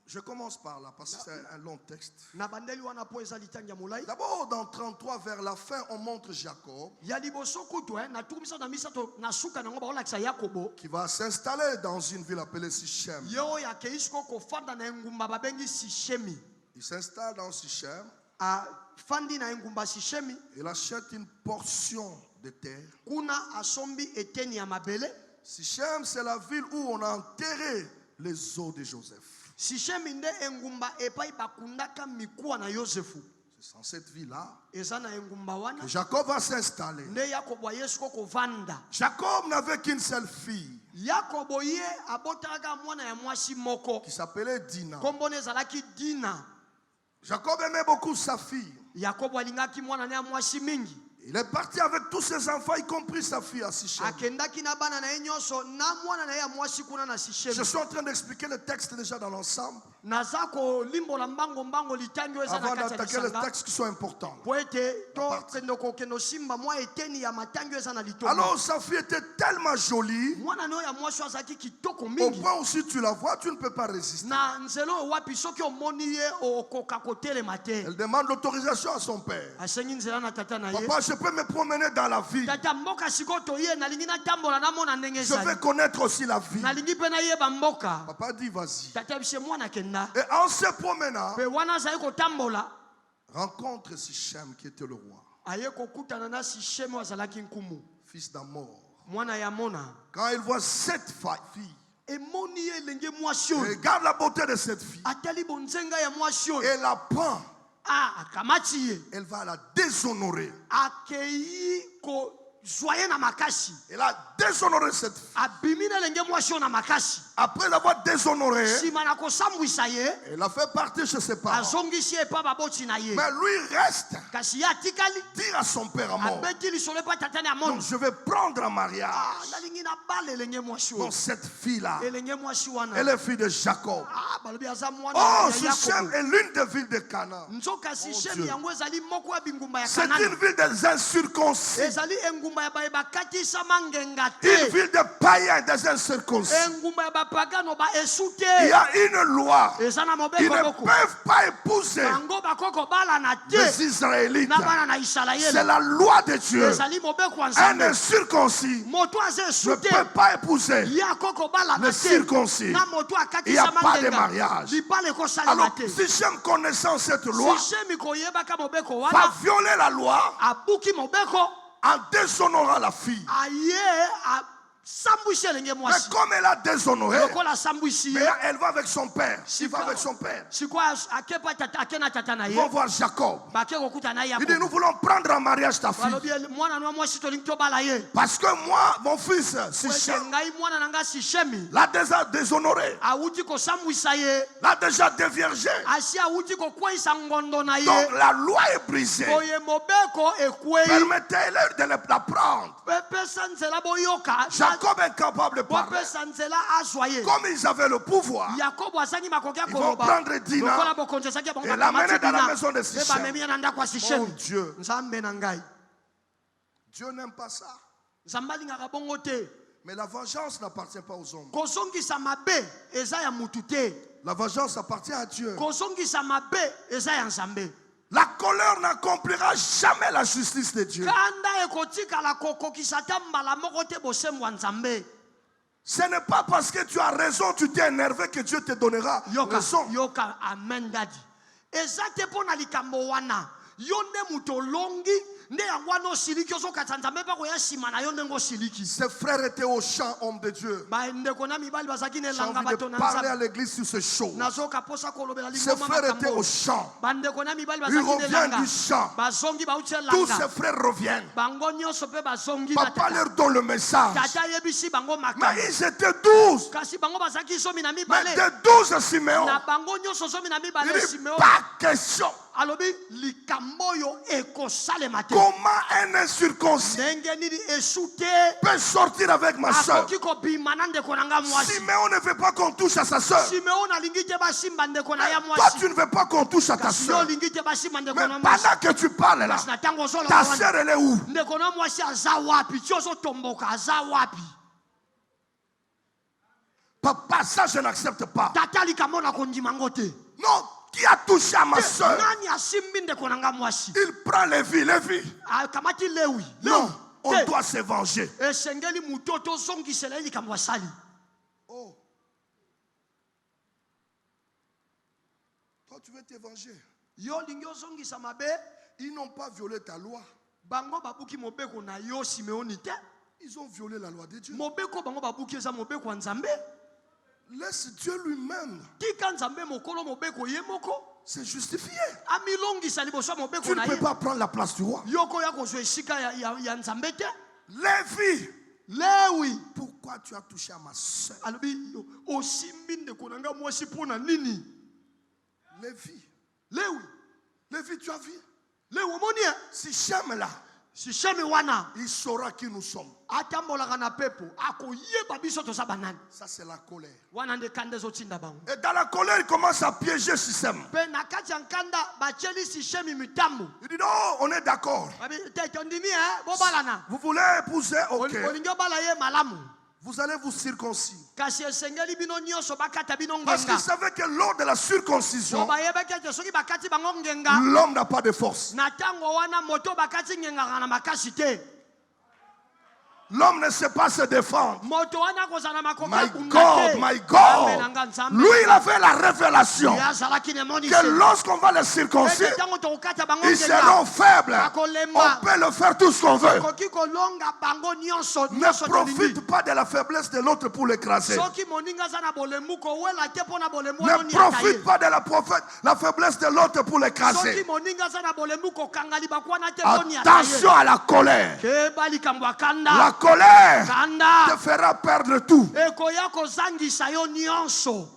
je commence par là parce que c'est un long texte. Na bandeli wana po eza litangi ya molai. D'abord, dans 33, vers la fin, on montre Jacob Ya liboso kutu na tukumi sato na misato na suka nango ba olakisa Yakobo. qui va s'installer dans une ville appelée Sichem. Yo ya keisiko kofanda na engumba babengi Sichemi. Il s'installe dans Sichem. A fandi na engumba Sichemi. Il achète une portion de terre. Kuna asombi eteni ya mabele. Sichem, c'est la ville où on a enterré les os de Joseph. Sichemi nde engumba epai bakundaka mikuwa na Yosefu. C'est dans cette ville-là Eza na engumba wana. que Jacob va s'installer. Nde Yakobo yesuko kovanda. Jacob n'avait qu'une seule fille Yakobo ye abotaka mwana ya mwasi moko. qui s'appelait Dina. Kombo ne ezalaki Dina. Jacob aimait beaucoup sa fille. Yakobo alingaki mwana ne ya mwasi mingi. Il est parti avec tous ses enfants, y compris sa fille à Sichem. Akendaki na bana na ye nyonso na mwana na ye ya mwasi kuna na Je Sichemi. suis en train d'expliquer le texte déjà dans l'ensemble Naza kolimbola mbango litangi eza na avant kati ya d'attaquer les lisanga. textes qui sont importants. Po ete to kendo simba mwa eteni ya matangi eza na litonga. Alors sa fille était tellement jolie, Mwana no ya mwasi azalaki kitoko au mingi. point où si tu la vois, tu ne peux pas résister. Na nzelo wapi soki omoni ye okoka kotelema te. Elle demande l'autorisation à son père. Asengi nzela na tata na ye. Papa, je peux me promener dans la vie. Tata mboka sikoto ye nalingi natambola namona ndenge Je vais ezali. connaître aussi la vie. Nalingi mpe nayeba mboka. Papa dit, vas-y. Tata bise mwana kenda. Et en se promenant, Pe wana azali kotambola. rencontre Sichem qui était le roi. aye kokutana na Sichem azalaki nkumu fils d'Amor. mwana ya Mona Quand il voit cette fille, emoni elenge mwasi oyo regarde la beauté de cette fille. atali bonzenga ya mwasi oyo Elle la prend. akamati ye Elle va la déshonorer. akei kozwa ye na makasi Elle a déshonoré cette fille. abimi na elenge mwasi oyo na makasi Après l'avoir déshonorée, nsima na kosambwisa ye elle a fait partir chez ses parents. azongisi ye epa baboti na ye Mais lui reste. kasi ye atikali Dire à son père à mort. abeti lisolo epa tatani amoni Donc je vais prendre en mariage. nalingi nabala elenge mwasi oyo Donc cette fille-là, elenge mwasi wana elle est fille de Jacob. balobi aza mwana Oh, ya Sichem Yakobo. est l'une des villes de Canaan. nzoka Sichem Dieu. yango ezali moko ya bingumba ya C'est une Kanani ville des incirconcis. ezali engumba ya baye bakatisama ngenga Une te ville de païens des incirconcis. engumba ya bapagano baesu Il y te a une loi. eza na Ils mobeko ne moko peuvent pas épouser bango bakoko balana les te Israélites. na bana na C'est Isalaele la loi de Dieu. ezali mobeko ya Un nzambe incirconcis moto aza ne esu te peut pas épouser ye akoko balana les te circoncis. na moto Il n'y a akatisama pas de ngenga mariage. libala ekosalema Alors, te si j'aime connaissant cette loi, Sichem koyebaka mobeko va wana violer la loi abuki mobeko en déshonorant la fille. aye asambwisi elenge Mais mwasi comme elle a déshonoré, lokola asambwisi mais ye elle va avec son père. Il va avec son père. sikoyo akepa ake na tata na Ils ye vont voir Jacob. bake kokuta na ye Il dit, nous voulons prendre en mariage ta fille. balobi mwana na mwasi tolingi tobala ye Parce que moi, mon fils, ete Sichem, ngai mwana na ngai Sichemi l'a déjà déshonoré. awuti kosambwisa ye L'a déjà déviergé. asi awuti kokweyisa ngondo na ye Donc la loi est brisée. boye mobeko ekwei Permettez-leur de la prendre. bepesa nzela boyoka Jacob est incapable de parler. bopesa nzela azwa ye Comme ils avaient le pouvoir, yakobo azangi makoki ya ils vont koloba prendre Dina lokola bokonzi ezaki ya bango et l'amener bakamati dans la Dina, maison de mpe Sichem. bamemi ye na ndako ya Mon Sichemi Dieu, nzambe na ngai Dieu n'aime pas ça. nzambe alingaka bongo te Mais la vengeance n'appartient pas aux hommes. kozongisa mabe eza ya mutu te La vengeance appartient à Dieu. kozongisa mabe eza ya nzambe La colère n'accomplira jamais la justice de Dieu. kanda ekotikala kokokisa ta mbala moko te bosembo ya nzambe Ce n'est pas parce que tu as raison, tu t'es énervé que Dieu te donnera yoka raison. yoka amen dadi eza te mpo na likambo wana yo nde moto olongi nde yango wana osiliki ozokatisa nzambe mpe koya nsima na yo ndenge osiliki Ses frères étaient au champ, hommes de Dieu. bandeko na mibali bazalaki na J'ai elanga envie de bato na parler à nzambe l'église sur ce show. nazoka mposa kolobela Ses lingoma frères étaient au makambo champ. bandeko na mibali Ils bazalaki na reviennent elanga du champ. bazongi bauti Tous ses elanga frères reviennent. bango nyonso mpe bazongi na Papa tata leur donne le message. tata ayebisi bango Mais makambo ils étaient 12. kasi bango bazalaki zomi na Mais mibale des 12 Siméon, na bango nyonso zomi na il mibale dit simeo pas question. alobi likambo oyo ekosalema te Comment un incirconcis ndenge nini esu te peut sortir avec ma soeur? akoki kobima na ndeko na nga mwasi Siméon ne veut pas qu'on touche à sa soeur. simeon alingi te basimba ndeko na ya Toi, mwasi tu ne veux pas qu'on touche à ta kasi yo soeur. olingi te basimba ndeko Mais na mwasi pendant que tu parles là, kasi na ntango ta ozoloba wana soeur, elle est où? ndeko na mwasi aza wapi ti ozotomboka aza wapi Papa, ça, je n'accepte pas. tata likambo na kondima ngo te Non, qui a touché à ma soeur? nani asimbi ndeko na nga mwasi Il prend Lévi. Lévi. akamati lewi Non, on Te. doit se venger. esengeli moto oyo tozongisela ye likambo asali Oh. Toi, tu veux te venger. yo olingi ozongisa mabe Ils n'ont pas violé ta loi. bango babuki mobeko na yo simeoni te Ils ont violé la loi de Dieu. mobeko bango babuki eza mobeko ya nzambe Laisse Dieu lui-même tika nzambe mokolo mobeko ye moko se justifier. amilongisa liboso ya mobeko Tu ne na peux ye pas prendre la place du roi. yoko ya kozwa esika ya nzambe te Lévi, lewi pourquoi tu as touché à ma soeur? alobi yo, osimbi ndeko na nga mwasi mpo na nini Lévi, lewi Lévi, tu as vu? lewi omoni ye Si Sichem là, sishemi wana il saura qui nous sommes. atambolaka na pepo akoyeba biso toza banani Ça, c'est la colère. wana nde kanda ezotinda bango Et dans la colère, il commence à piéger Sichem. mpe na kati ya nkanda batieli sishemi mitambo Il dit non, on est d'accord. te tondimi bobalana Vous voulez épouser? Ok. olingi obala ye malamu Vous allez vous circoncire. kasi esengeli bino nyonso bakata bino Parce qu'il ngenga savait que lors de la po circoncision, bayebaki ete soki bakati bango ngenga l'homme n'a pas de force. na ntango wana moto bakati ngengaka na makasi te L'homme ne sait pas se défendre. moto wana kozala makoki My ya kunda God, te. my God. Nzambe na nga, Nzambe Lui, na il nga. avait la révélation Ye azalaki na emoni que lorsqu'on va les circoncire, ete ntango tokokata bango ils seront faibles. Bakolemba. On peut le faire tout ce qu'on veut. okoki kolonga bango nyonso Ne nyonso profite tolingi. pas de la faiblesse de l'autre pour l'écraser. soki moninga aza na bolemu kowela te mpo na bolemu Ne wana oniata profite ye. pas de la faiblesse de l'autre pour soki l'écraser. moninga aza na bolemu kokanga libako wana te mpo oniata Attention à la colère. keba likambo ya La kanda colère te kanda fera perdre tout. ekoya kozangisa yo nyonso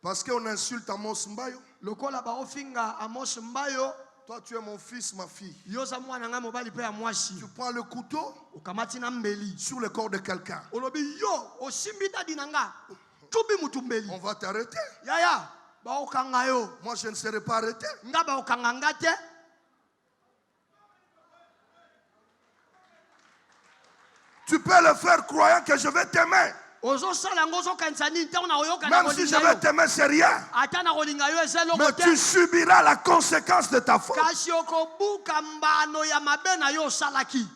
Parce qu'on insulte Amos Mbayo. lokola baofinga Amos Mbayo Toi, tu es mon fils, ma fille. yo oza mwana ngai mobali mpe ya mwasi Tu prends le couteau okamati na mbeli sur le corps de quelqu'un. olobi yo osimbi dadi na nga tubi mutu mbeli On va t'arrêter. yaya baokanga yo Moi, je ne serai pas arrêté. nga baokanga nga te Tu peux le faire croyant que je vais t'aimer. ozosala yango ozokanisa nini ntango na koyoka na Même si je kolinga vais yo t'aimer, c'est rien. ata na kolinga yo eza eloko Mais te tu subiras la conséquence de ta faute. kasi okobuka mbano ya mabe na yo osalaki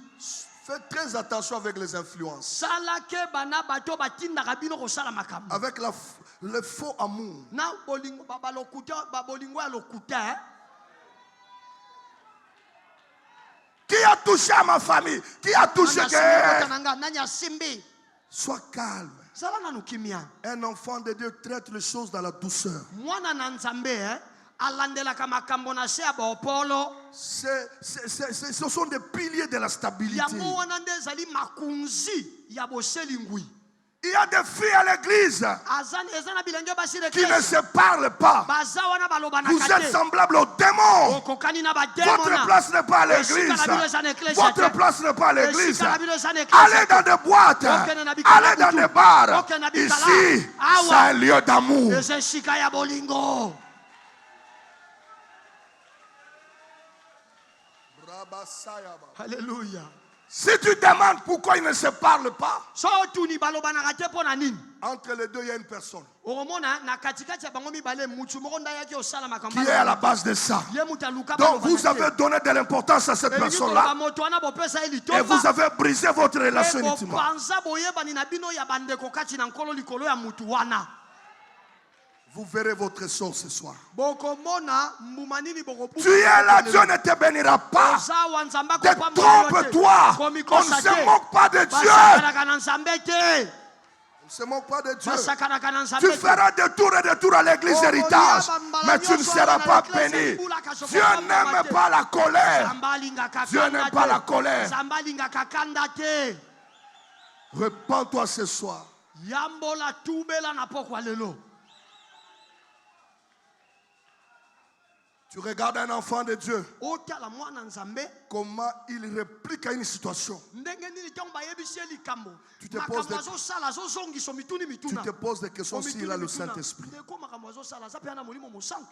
Fais très attention avec les influences. salake bana bato batindaka bino kosala makambo Avec le faux amour. na bolingo bolingo ya lokuta Qui a touché à ma famille? Qui a touché que... na nga nani asimbi Sois calme. zala nanu kimia Un enfant de Dieu traite les choses dans la douceur. mwana na nzambe alandelaka makambo na se ya bopolo Ce sont des piliers de la stabilité. yango wana nde ezali makunzi ya boselingwi Il y a des filles à l'église eza na bilenge basi de qui ne Christ. se parlent pas. baza wana Vous balobanaka êtes te semblables aux démons. okokani na Votre bademona place n'est pas à l'église. Votre place n'est pas à l'église. Allez dans des boîtes. Allez dans des bars. Ici, c'est un lieu d'amour. eza esika ya bolingo Alléluia. Si tu demandes pourquoi ils ne se parlent pas, so otuni balobanaka te mpo na nini entre les deux, il y a une personne okomona na katikati ya bango mibale mutu moko nde ayaki osala makambo qui est à la base de ça. ye mutu aluka Donc vous avez donné de l'importance à cette personne-là moto wana bopesa ye et litomba vous avez brisé votre relation intimement. bopanza boyebani na bino ya bandeko kati na nkolo likolo ya mutu wana Vous verrez votre sort ce soir. bokomona mbuma nini bokobuka Tu es là, Dieu ne te bénira pas. oza wa nzambe Te akopambola yo te. trompe-toi. On ne komikosa se te moque pas de Dieu. basakanaka na nzambe te On ne se moque pas de Dieu. basakanaka na nzambe Tu te feras des tours et des tours à l'église héritage, mais tu ne seras pas béni. Dieu n'aime pas la colère. nzambe alingaka Dieu kanda n'aime pas te. la colère. nzambe alingaka kanda te Repends-toi ce soir. yambola tubela na pokwa lelo Tu regardes un enfant de Dieu, otala mwana nzambe comment il réplique à une situation. ndenge nini ntango bayebisi ye likambo Tu te poses makambo des- azosala azozongisa mituni Tu mituna te poses des questions Omituni s'il a le mituna. Saint-Esprit. ndeko makambo azosala aza mpe ana molimo mosantu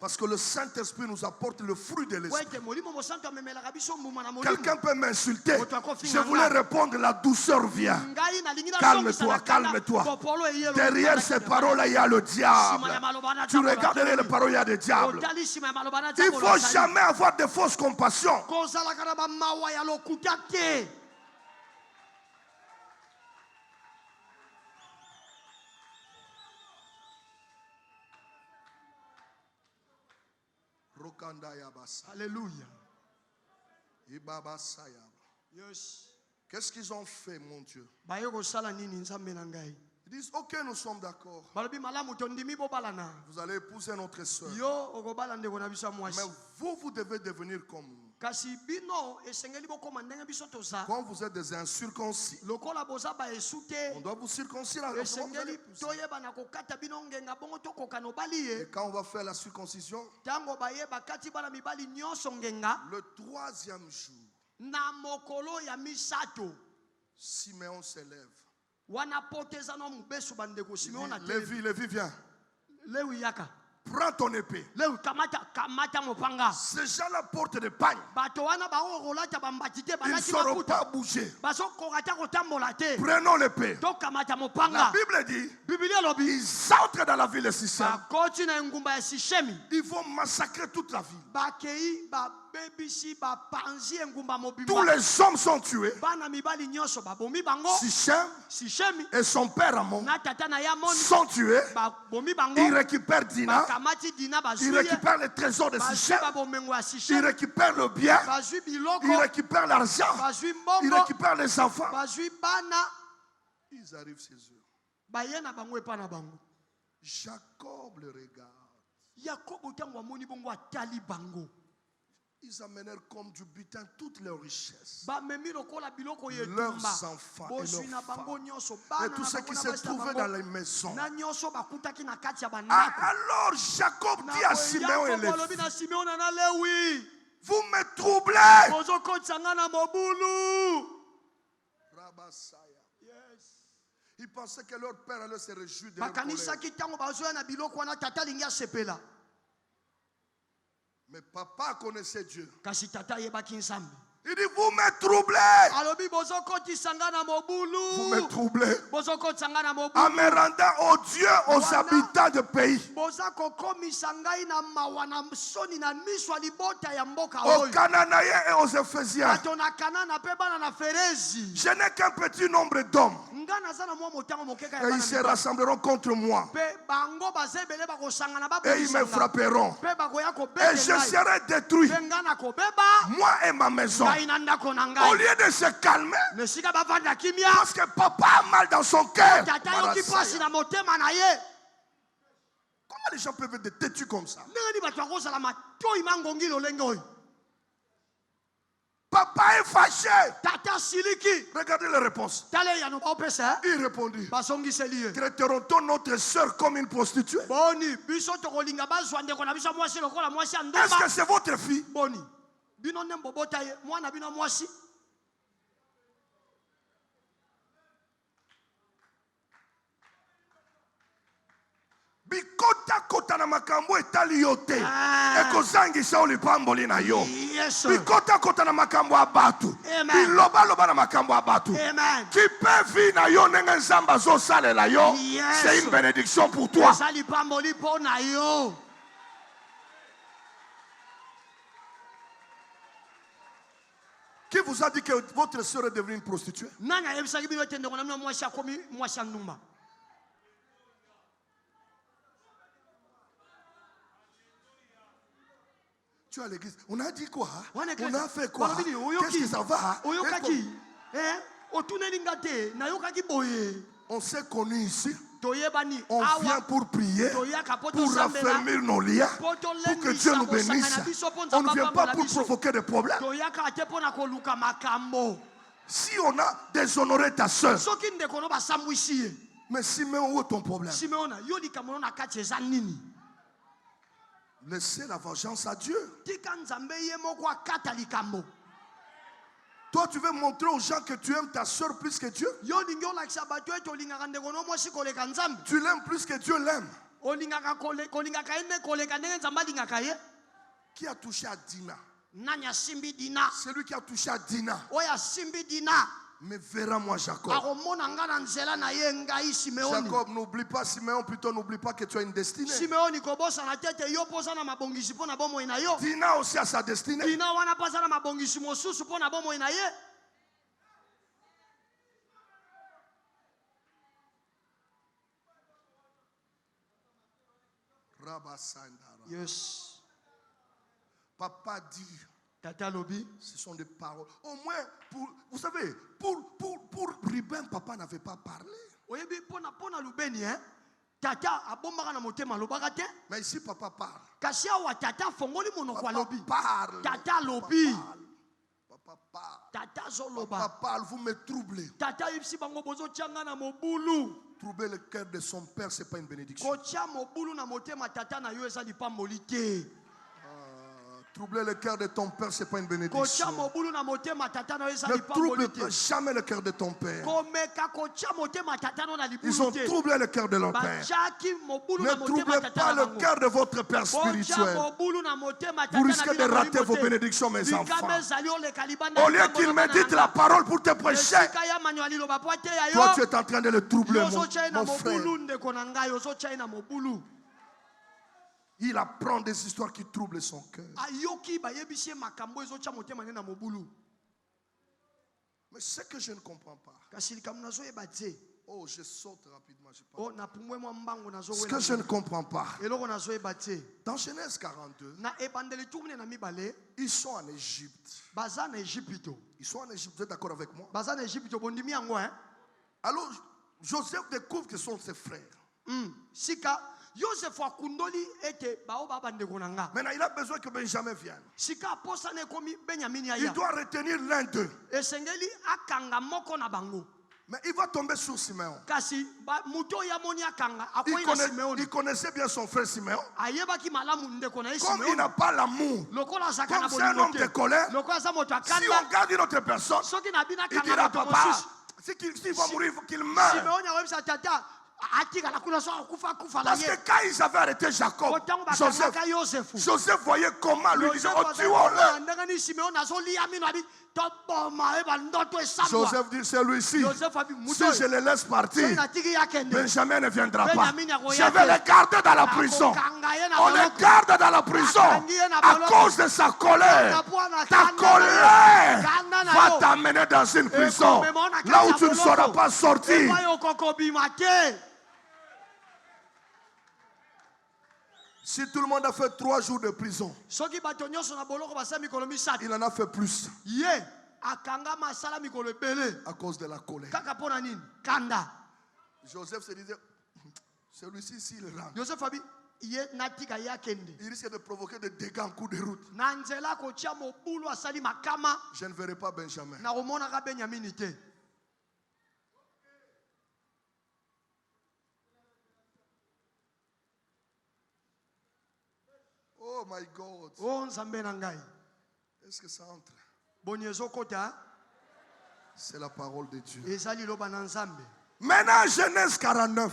Parce que le Saint-Esprit nous apporte le fruit de po l'Esprit. ete molimo mosantu amemelaka biso mbuma na molimo Quelqu'un peut m'insulter. Otakofi Je voulais nganga. répondre, la douceur vient. ngai nalingi Calme-toi, nazongisa na kanda, calme-toi. popolo eyelo Derrière ces paroles, il y a le diable. nsima ya maloba na Tu ntango regardes derrière les paroles, il y a des diables. otali nsima ya maloba na Il ntango ne faut nazali. jamais avoir de fausses compassions. kozalaka na bamawa ya lokuta te Alléluia. Yes. Qu'est-ce qu'ils ont fait, mon Dieu? baye kosala nini nzambe na ngai Ils disent, ok, nous sommes d'accord. balobi malamu tondimi bobalana Vous allez épouser notre soeur. yo okobala ndeko na biso ya mwasi Mais vous, vous devez devenir comme nous. kasi bino esengeli bokoma ndenge biso toza Quand vous êtes des incirconcis, lokola boza baesu te on doit vous circoncire. Alors, comment vous allez esengeli épouser? toyebana kokata bino ngenga bongo tokoka nobali Et ye quand on va faire la circoncision, ntango bayeba kati bana mibali nyonso ngenga le troisième jour, na mokolo ya misato Siméon s'élève. wana poteza no mobesu bandeko simeon na Lévi, Lévi, viens. lewi yaka Prends ton épée. lewi kamata mopanga Ces gens-là portent des pagnes. bato wana baokolata bambati te Ils ne balati sauront maputa pas bouger. bazokoka ta kotambola te Prenons l'épée. tokamata La mopanga Bible dit, biblia elobi ils entrent dans la ville de Sichem. bakoti na engumba ya sishemi Ils vont massacrer toute la ville. bakei Tous les hommes sont tués. Sichem et son père Amon sont tués. Il récupère Dina. Il récupère les trésors de Sichem. Il récupère le bien. Il récupère l'argent. Il récupère les enfants. Ils arrivent chez eux. Jacob le regarde. Ils amenèrent comme du butin toutes leurs richesses, leurs enfants et leurs femmes, et tout ce qui se trouvait dans les maisons. Alors Jacob dit à Siméon et Lévi, vous me troublez. Ils pensaient que leur père allait se réjouir de leur colère. Mais papa connaissait Dieu. Il dit, vous me troublez. Vous me troublez. En me rendant odieux aux habitants du pays. Aux Cananéens et aux Éphésiens. Je n'ai qu'un petit nombre d'hommes. Et ils se rassembleront contre moi. Et ils me frapperont. Et je serai détruit. Moi et ma maison. Au lieu de se calmer, parce que papa a mal dans son cœur. Comment les gens peuvent être têtus comme ça? Papa est fâché. Regardez les réponses. Il répondit, traiteront-on notre soeur comme une prostituée? Est-ce que c'est votre fille? Bikota kota na makambo etali yote. Ekozangisa olipamboli na yo. Bikota kota na makambo abatu. Biloba loba na makambo abatu. Qui peut vivre na yo nenge nzamba zo sale la yo. C'est une bénédiction pour toi. Qui vous a dit que votre soeur est devenue une prostituée? Tu es à l'église. On a dit quoi? On a fait quoi? Qu'est-ce que ça va? On s'est connus ici. On vient pour prier, pour raffermir nos liens, pour que Dieu nous bénisse. On ne vient pas pour provoquer des problèmes. Si on a déshonoré ta soeur, mais Siméon, où est ton problème? Laissez la vengeance à Dieu. Toi, tu veux montrer aux gens que tu aimes ta soeur plus que Dieu. Tu l'aimes plus que Dieu l'aime. Qui a touché à Dina? Celui qui a touché à Dina mais verra moi Jacob. Jacob, n'oublie pas Siméon, plutôt n'oublie pas que tu as une destinée. Dina aussi a sa destinée. Yes. Papa dit, Tata Lobi, ce sont des paroles. Au moins, vous savez, pour Ruben, papa n'avait pas parlé. Mais ici, papa parle. Papa parle. Papa parle, vous me troublez. Troubler le cœur de son père, ce n'est pas une bénédiction. Troubler le cœur de ton père, ce n'est pas une bénédiction. Ne trouble jamais le cœur de ton père. Ils ont troublé le cœur de leur père. Ne troublez pas le cœur de votre père spirituel. Vous risquez de rater vos bénédictions, mes enfants. Au lieu qu'il médite la parole pour te prêcher, toi tu es en train de le troubler, mon frère. Il apprend des histoires qui troublent son cœur. ayoki bayebisi makambo ezotya motema ne na mobulu. Mais ce que je ne comprends pas. Kasi likambo nazoyeba te. Oh, je saute rapidement. Je parle. Oh, na pumwe mwa mbango Ce que je ne comprends pas. eloko nazoyeba te. Dans Genèse 42, Na ebandeli tumune na mibale ils sont en Égypte. baza na Ejipito. Ils sont en Égypte. Vous êtes d'accord avec moi? Baza na Ejipito bondimi yango hein. Alors, Joseph découvre que ce sont ses frères. Sika Joseph akundoli ete bao baba ndeko na nga. Maintenant, il a besoin que Benjamin vienne. Sika posa ne komi Benjamin ya Il ya. doit retenir l'un d'eux. Esengeli akanga moko na bango. Mais il va tomber sur Siméon. Kasi muto ya moni akanga akoyi na Simeon. Il connaissait bien son frère Siméon. Ayebaki malamu ndeko na Comme il Simeon. n'a pas l'amour, Lokola saka na comme c'est un homme de bolingo. colère, Lokola sa moto si akanda. on garde une autre personne, Soki na bina il kanga dira moto papa, mosusu. s'il va mourir, il faut qu'il meure. Simeon ya webisa tata atika la kuna so akufa kufa la Parce ye. que quand ils avaient arrêté Jacob, Otango Joseph, bakanga Joseph. Joseph voyait comment lui disait, oh Joseph tuons-le. ndanga ni Simeon azoli amino abi toboma eba ndoto esambwa. Joseph dit, celui-ci, Joseph abi si muto. je le laisse partir, Na tiki ya kende. Benjamin ne viendra pas. Benjamin ya Je vais le garder dans la prison. On le garde dans la prison à cause de sa colère. Ta colère va t'amener dans une prison là où tu ne sauras pas sortir. Si tout le monde a fait 3 jours de prison, il en a fait plus à cause de la colère. Joseph se disait, celui-ci, s'il rentre, il risque de provoquer des dégâts en cours de route. Je ne verrai pas Benjamin. Oh my God. Est-ce que ça entre? C'est la parole de Dieu. Maintenant, Genèse 49.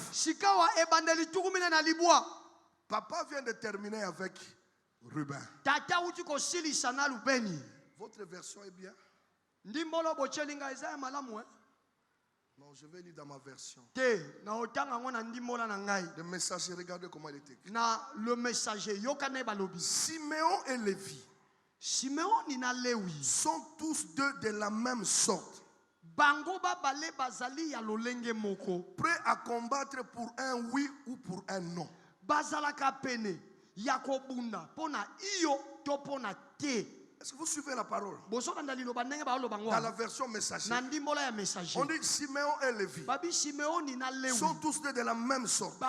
Papa vient de terminer avec Ruben. Votre version est bien? Non, je vais lire dans ma version. Le messager, regardez comment il est écrit. Le messager, Siméon et Lévi Simeon na Lewi sont tous deux de la même sorte, bango babale bazali ya lolenge moko, prêts à combattre pour un oui ou pour un non. bazalaka pene ya kobunda pona iyo to pona te. Est-ce que vous suivez la parole? Dans la version messager, on dit Siméon et Lévi sont tous deux de la même sorte, prêts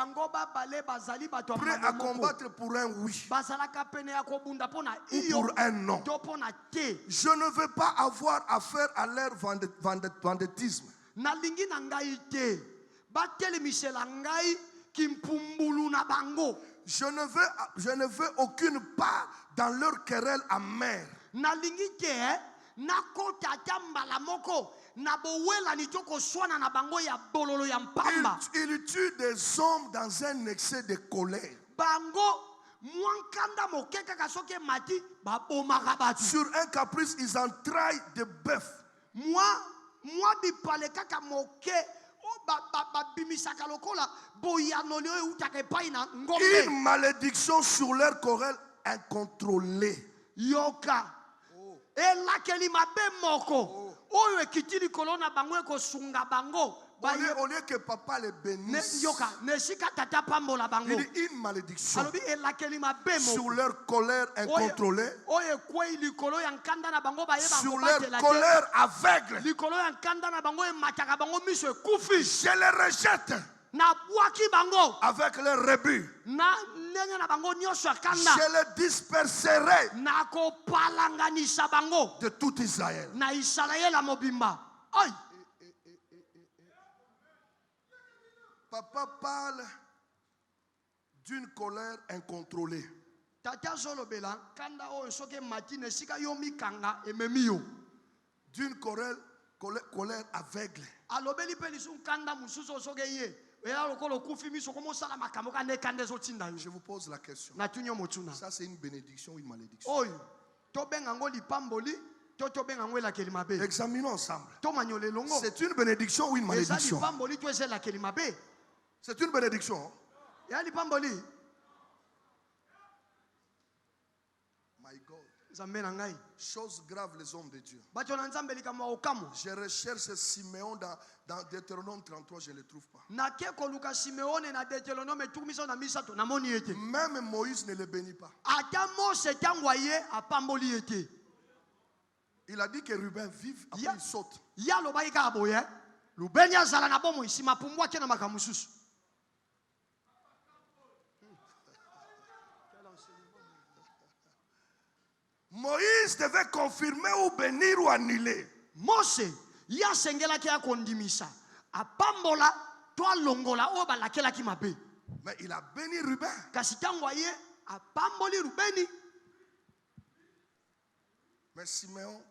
à combattre pour un oui ou pour un non. Je ne veux pas avoir affaire à leur vendettisme. Je ne veux aucune part dans leur querelle amère. Ils tuent des hommes dans un excès de colère. Sur un caprice, ils entraillent des bœufs. Une malédiction sur leur querelle incontrôlée. Yoka. Elakeli mabe moko. Oyo ekitili kolona bango ekosunga bango. Au lieu que papa les bénisse, il dit une malédiction sur leur colère incontrôlée, sur leur colère aveugle. Je les rejette avec leur rebut. Je les disperserai de tout Israël. Papa parle d'une colère incontrôlée. D'une colère aveugle. Je vous pose la question. Ça, c'est une bénédiction ou une malédiction? Examinons ensemble. C'est une bénédiction ou une malédiction? C'est une bénédiction. My God. nzambe na ngai Chose grave, les hommes de Dieu. bato na nzambe likambo ya kokamwa Je recherche Siméon dans Deutéronome 33, je ne le trouve pas. nake koluka simeone na deutéronome etuku misato na misato namoni ye te Même Moïse ne le bénit pas. ata mose ntango aye apamboli ye te Il a dit que Ruben vive, après Ya- il saute. ye alobaki kaka boye lubeni azala na bomoi nsima pumbwa ake na makambo mosusu Moïse devait confirmer ou bénir ou annuler. mose ye asengelaki akondimisa apambola to alongola oyo balakelaki mabe Mais il a béni Ruben. kasi ntango aye apamboli rubeni Mais Siméon,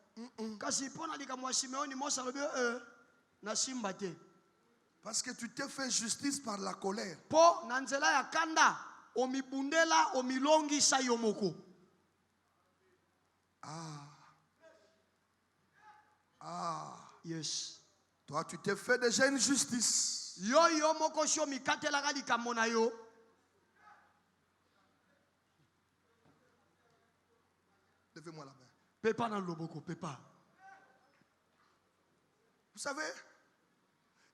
kasi mpo na likambo ya simeoni mose alobi nasimba te parce que tu t'es fait justice par la colère. mpo na nzela ya kanda omibundela omilongisa yo moko yes Toi, tu t'es fait déjà une justice. yo moko si omikatelaka likambo na yo Levez-moi la main. pepa na loboko pepa Vous savez,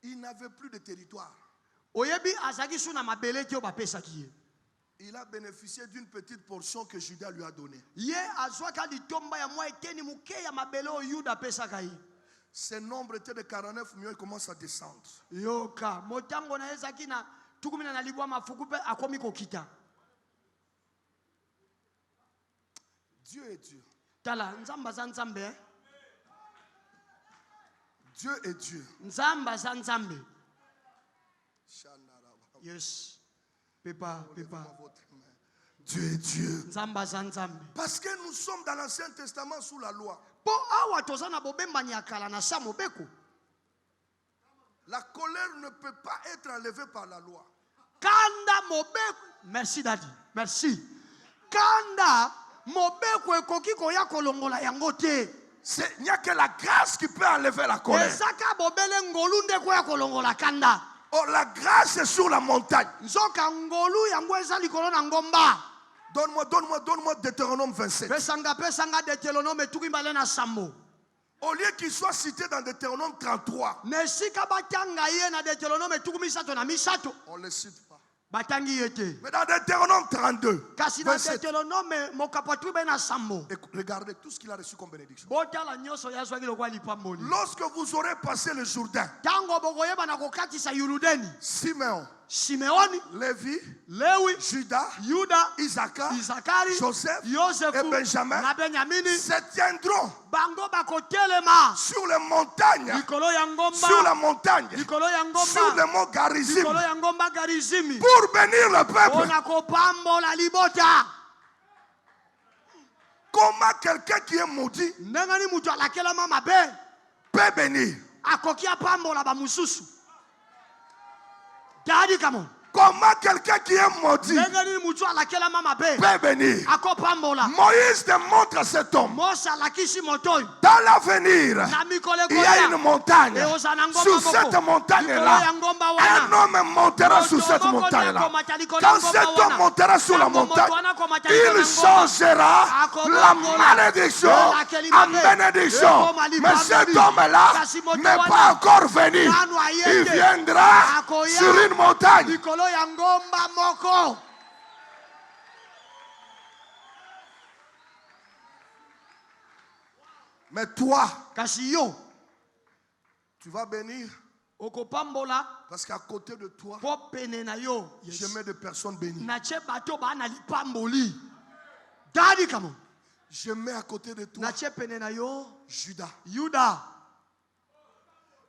il n'avait plus de territoire. oyebi azalaki su na mabele te oyo bapesaki ye Il a bénéficié d'une petite portion que Judas lui a donnée. ye azwaka litomba ya mwa eteni moke ya mabele oyo yuda apesaka ye Ses nombres étaient de 49 millions, il commence à descendre. yoka motango na ye ezalaki na tukumina na libwa mafuku mpe akomi kokita Dieu est Dieu. tala nzambe aza nzambe Dieu est Dieu. nzambe aza nzambe yes pepa Levez-moi votre main. Dieu est Dieu. nzambe aza nzambe Parce que nous sommes dans l'Ancien Testament sous la loi. mpo awa toza na bobembani ya kala na sa mobeko La colère ne peut pas être enlevée par la loi. kanda mobeko merci dadi merci kanda mobeko ekoki koya kolongola yango te Il n'y a que la grâce qui peut enlever la colère. ezaka bobele ngolu nde koya kolongola kanda Oh, la grâce est sur la montagne. nzoka ngolu yango eza likolo na ngomba Donne-moi Deutéronome 27. pesanga deutéronome etuki mibale na sambo Au lieu qu'il soit cité dans Deutéronome 33, na esika batanga ye na deutéronome etuki misato na misato on ne le cite pas. batangi ye te Mais dans Deutéronome 32, kasi na 27, deutéronome mokapo tuki be na sambo regardez tout ce qu'il a reçu comme bénédiction. botala nyonso ye azwaki lokola lipamboli Lorsque vous aurez passé le Jourdain, ntango bokoyeba na kokatisa yurudeni Siméon, simeoni Lévi, lewi Judas, yuda Isaacar, isakari Joseph yosefu et Benjamin na benyamini se tiendront bango bakotelema sur les montagnes, likolo ya ngomba sur la montagne, likolo ya sur le ngomba mont Garizim, likolo ya ngomba garizimi pour bénir le peuple. mpona kopambola libota Comment quelqu'un qui est maudit ndenge ni moto alakelama mabe peut bénir? akoki apambola bamosusu tadi kamo Comment quelqu'un qui est maudit ndenge nini moto alakelama mabe peut bénir? akopambola Moïse démontre à cet homme, mose alakisi moto oyo dans l'avenir, na mikolo il y a une montagne. Et aux anangomba Sur moko. cette montagne-là, Likolo ya ngomba wana. un homme montera sur Moto cette moko montagne-là. na komata likolo ya Quand ngomba cet homme wana. montera sur la Tango moto montagne, wana komata likolo il ya ngomba. changera Akobo la ngola. malédiction Elakeli en mabe. bénédiction. Ekoma Mais libambeli. cet homme-là Kasi moto n'est wana. pas encore venu. Nanu ayete. Il viendra Akoya. sur une montagne. likolo ya ngomba moko Mais toi, kasi yo tu vas bénir okopambola parce qu'à côté de toi, mpo pene na yo je mets des personnes bénies. natie bato baa na lipamboli dadi kamo Je mets à côté de toi natie pene na yo Judas, yuda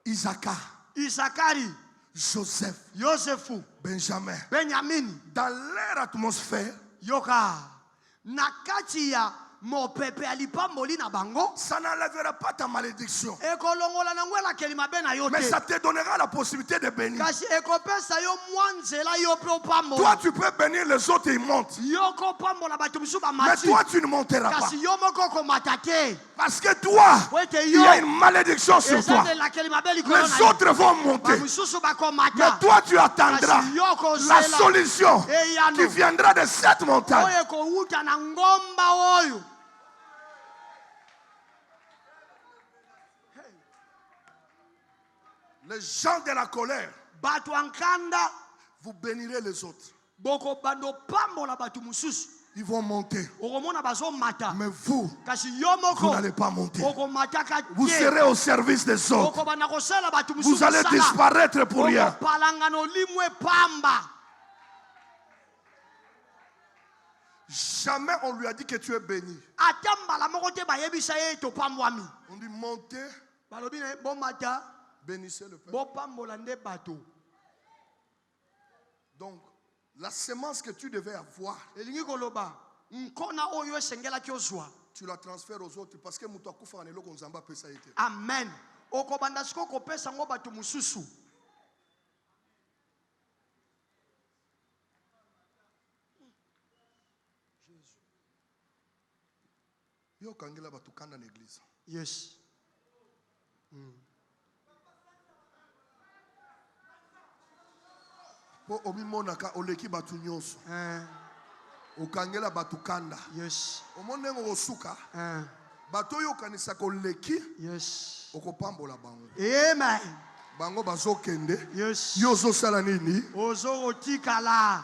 Isaacar, isakari Joseph, yosefu Benjamin. benyamini Dans leur atmosphère, yoka na kati ya mopepe ya lipamboli na bango ça n'enlèvera pas ta malédiction. ekolongola nango elakeli mabe na yo Mais te ça te donnera la possibilité de bénir. kasi ekopesa yo mwa nzela yo mpe Toi, opambola tu peux bénir les autres, ils montent. yo kopambola bato mosusu Mais bamati toi, tu ne monteras pas. kasi yo moko komata te Parce que toi, po ete il yo y a une malédiction sur eza toi. nde elakeli mabe likolo Les na yo autres vont monter. bamosusu Mais bakomata toi, tu attendras kasi yo la kozela solution eyano qui viendra de cette montagne. oyo ekowuta na ngomba oyo Les gens de la colère, bato ankanda vous bénirez les autres. boko bando pambola bato mususu Ils vont monter. okomona bazo mata Mais vous, kasi yo vous moko n'allez pas monter. okomataka Vous serez au service des autres. okobanda kosala bato Vous mususu allez sala. disparaître pour rien. okopalangana limwe pamba. Jamais on lui a dit que tu es béni. ata mbala moko te bayebisa ye topambwami On dit montez, balobi na ye bomata bénissez le peuple. bopambola nde bato. Donc, la semence que tu devais avoir, elingi koloba nkona oyo esengelaki ozwa tu la transfères aux autres parce que mutu akufa na eloko nzambe apesa ye te. amen okobanda siko kopesa ngo bato mususu. Yo kangela bato kanda na église. Yes. Po omimonaka oleki bato nyonso. Okangela bato kanda. Yes. Omone ngo osuka. Bato yo kanisaka oleki. Yes. Okopambola bango. Amen. Bango bazokende. Yes. Yo ozosala nini? ozokotikala.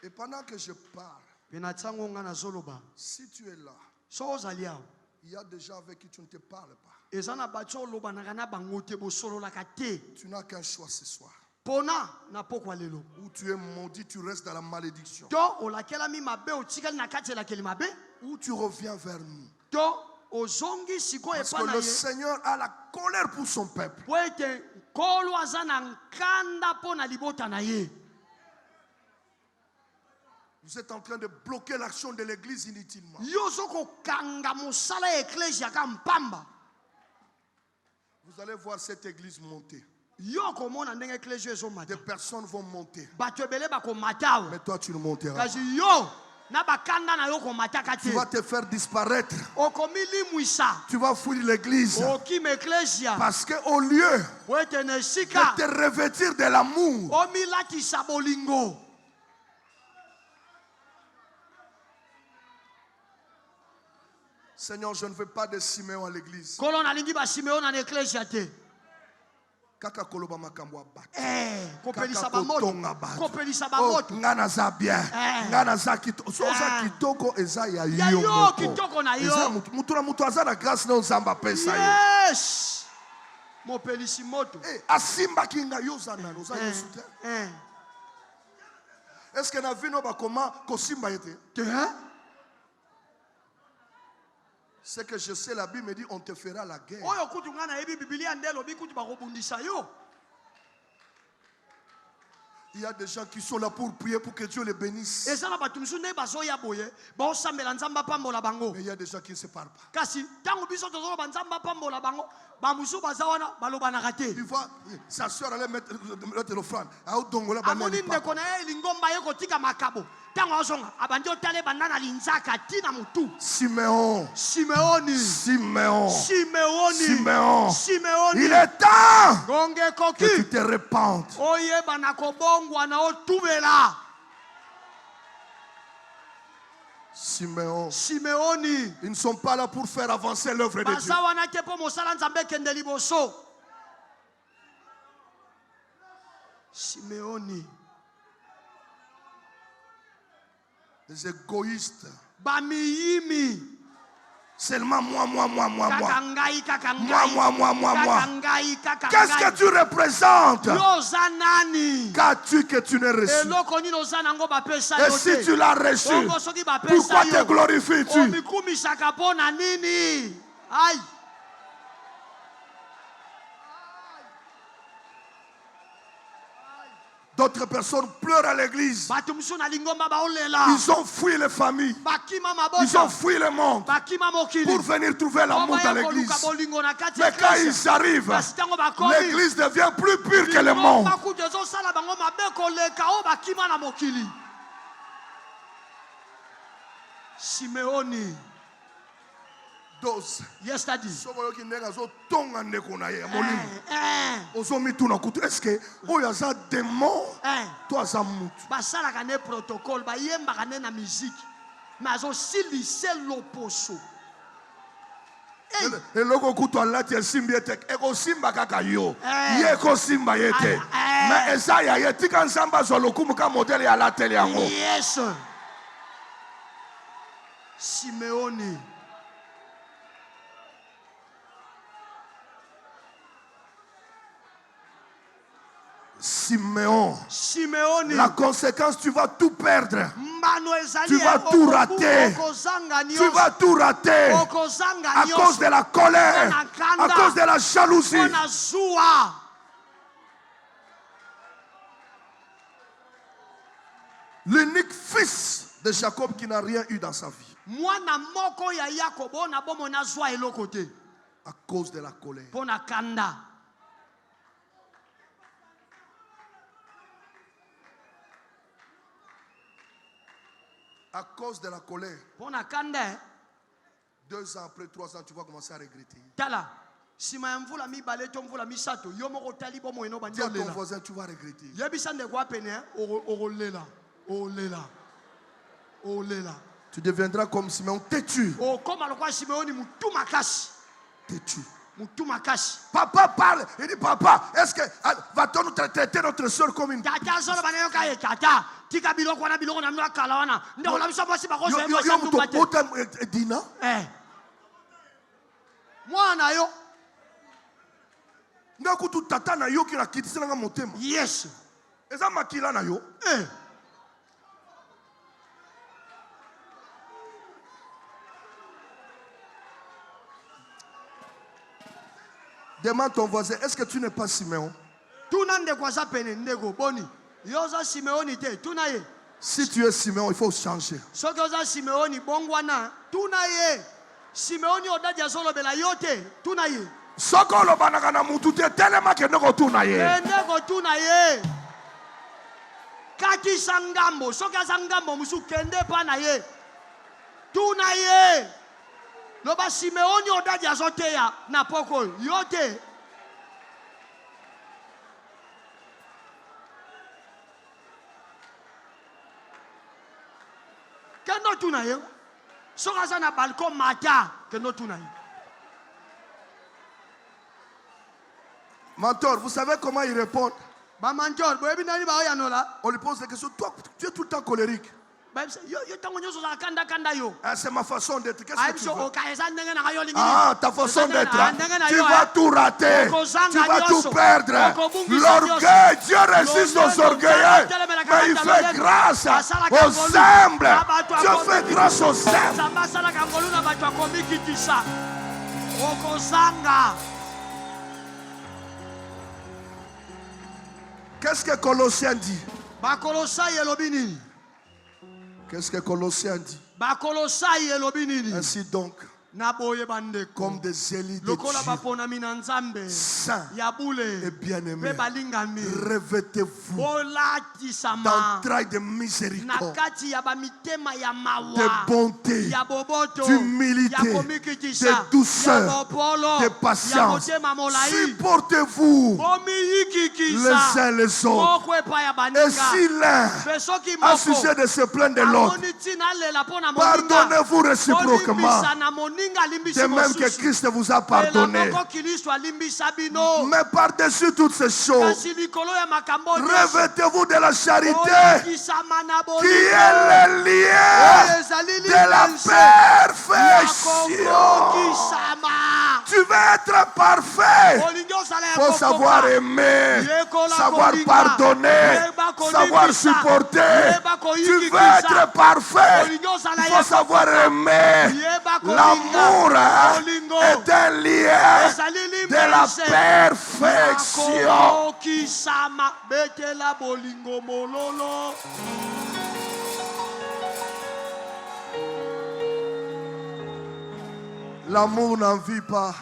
Et pendant que je parle, pena ntango nga nazoloba si tu es là, so ozali awa il y a des gens avec qui tu ne te parles pas. eza na bato olobanaka na bango te bosololaka te Tu n'as qu'un choix ce soir. mpona na pokwa lelo Ou tu es maudit, tu restes dans la malédiction. to olakelami mabe otikali na kati elakeli mabe Ou tu reviens vers nous. to ozongi sikoyo Parce epa que na le ye Seigneur a la colère pour son peuple. po ete nkolo aza na nkanda mpo na libota na ye. Vous êtes en train de bloquer l'action de l'église inutilement. yo ozokokanga mosala ya eklesia ka mpamba. Vous allez voir cette église monter. yo komona ndenge eklesia ezomata Des personnes vont monter. bato ebele bakomata awa Mais toi, tu ne monteras. kasi yo na bakanda na yo komataka Tu te vas te faire disparaître. okomi limwisa Tu vas fouiller l'église. okima eklesia Parce qu'au lieu po ete na de esika te revêtir de l'amour, omilatisa bolingo. Seigneur, je ne veux pas de Siméon à l'église. kolo nalingi basimeon na eklesia te. Kaka koloba makambo ya bato. kopelisa Kaka bamoto kotonga bato. kopelisa Oh, bamoto nga naza bien. Nga naza kitoko. So oza kitoko eza ya ya yo yo moko. kitoko na Eza yo. mutu na mutu aza na grâce na nzambe apesa ye. Yes, mopelisi moto. Asimbaki nga yo oza nani oza yesu te. Est-ce que na vino bakoma kosimba ye te? C'est que je sais, la Bible me dit on te fera la guerre. oyo kutu nga nayebi bibilia nde elobi kutu bakobundisa yo. Il y a des gens qui sont là pour prier pour que Dieu les bénisse. eza na bato mosusu nde bazoya boye baosambela nzambe apambola bango. Mais il y a des gens qui ne se parlent pas. kasi ntango biso tozoloba nzambe apambola bango bamosusu baza wana balobanaka te. Tu vois, sa soeur allait mettre l'offrande. amoni ndeko na ye elingomba ye kotika makabo ntango azonga abandi otala ebanda na linzaka tina motu. Siméon. simeoni Siméon. simeoni Siméon. simeoni Il est temps ngonge que ekoki tu te répandes. oyeba na kobongwa na otubela. Siméon. simeoni Ils ne sont pas là pour faire avancer l'œuvre de Dieu. baza wana te mpo mosala nzambe ekende liboso. simeoni Les égoïstes. bamiyimi Seulement moi. kaka ngai kaka Moi. kaka ngai kaka Qu'est-ce que tu représentes? yo oza nani Qu'as-tu que tu n'aies reçu? eloko nini oza nango bapesa Et yo si te tu l'as reçu, bongo soki bapesa pourquoi te yo glorifies-tu? omikumisaka mpo na nini? ai D'autres personnes pleurent à l'église. bato mosusu na lingomba baolela Ils ont fui les familles. bakima Ils ont mabota fui le monde bakima mokili pour venir trouver l'amour dans l'église. bolingo na kati ya Mais quand eklesi. ils arrivent, kasi ntango bakomi l'église devient plus pure que le monde. bakutu ezosala bango mabe koleka oyo bakima na mokili. simeoni Dose. yesterday Soki oyoki ndenge azotonga ndeko na ye ya molimo ozomituna kutu eske oyo aza démon to aza mutu. basalaka ne protocole bayembaka ne na miziki mais azosilise loposo. eloko kutu alati esimbi ete ekosimba kaka yo ye ekosimba ye te me eza ya ye tika nzambe azwa lokumu ka modele ya alateli yango. Yes. Simeoni. Siméon, la conséquence, tu vas tout perdre. Tu vas tout rater. Tu vas tout rater à cause de la colère, à cause de la jalousie. L'unique fils de Jacob qui n'a rien eu dans sa vie. À cause de la colère. À cause de la colère. 2 ans après, 3 ans, tu vas commencer à regretter. Dis à ton voisin, tu vas regretter. Tu deviendras comme Simeon, têtu. Têtu. Papa parle. Il dit, papa, est-ce que va-t-on nous traiter notre soeur comme une... Dina? Ngakutu tata na yo ki na kitisa nga motema. Yes. Eza makila na yo. Demande ton voisin, est-ce que tu n'es pas Siméon? Si tu es Siméon, il faut changer. Sokolo banaka na mutu te telema ke ndeko tuna ye. Kaki sangambo, soka sangambo musu kende pa na ye. Tuna ye. Loba Simeoni odadi azote ya na poko yote. Kendo tuna ye. Soka sa na balcon mata kendo tuna ye. Mentor, vous savez comment il répond? On lui pose des questions. Toi, tu es tout le temps colérique. Ah, c'est ma façon d'être. Qu'est-ce que tu veux? Ah, ta façon d'être. Tu vas tout rater. Tu vas tout perdre. L'orgueil, Dieu résiste aux orgueilleux. Mais il fait grâce aux humbles. Dieu fait grâce aux humbles. Qu'est-ce que Colossiens dit? Qu'est-ce que Colossiens dit? Ainsi donc, comme des élites de Dieu, saints et bien-aimés, revêtez-vous d'entrailles de miséricorde, de bonté, d'humilité, de douceur, de patience. Supportez-vous les uns les autres. Et si l'un a sujet de se plaindre de l'autre, pardonnez-vous réciproquement. De même que Christ vous a pardonné. Mais par-dessus toutes ces choses, revêtez-vous de la charité qui est le lien de la perfection. Tu veux être parfait. Il faut savoir aimer, savoir pardonner, savoir supporter. Tu veux être parfait. Il faut savoir aimer. L'amour est un lien de la perfection. L'amour n'en vit pas.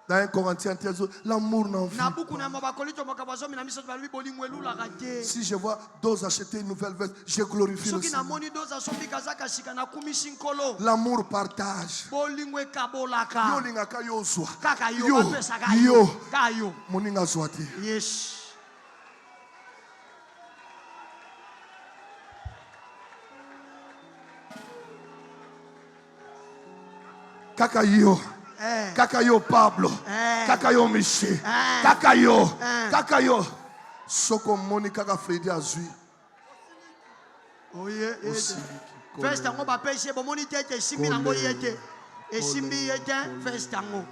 Dans 1 Corinthiens 13, l'amour n'en vit pas. Si je vois d'autres acheter une nouvelle veste, je glorifie le Seigneur. L'amour partage. Yo lingaka yo zwa. Yo moninga zwati. Kaka yo. Eh. Kaka yo Pablo. Eh. Kaka yo Miché. Eh. Kaka yo. Eh. Kaka yo. Soko moni kaka Freddy azui. Oye. Aussi. First tango ba pêcher bomoni tete simbi nango yete. Et simbi yete first tango.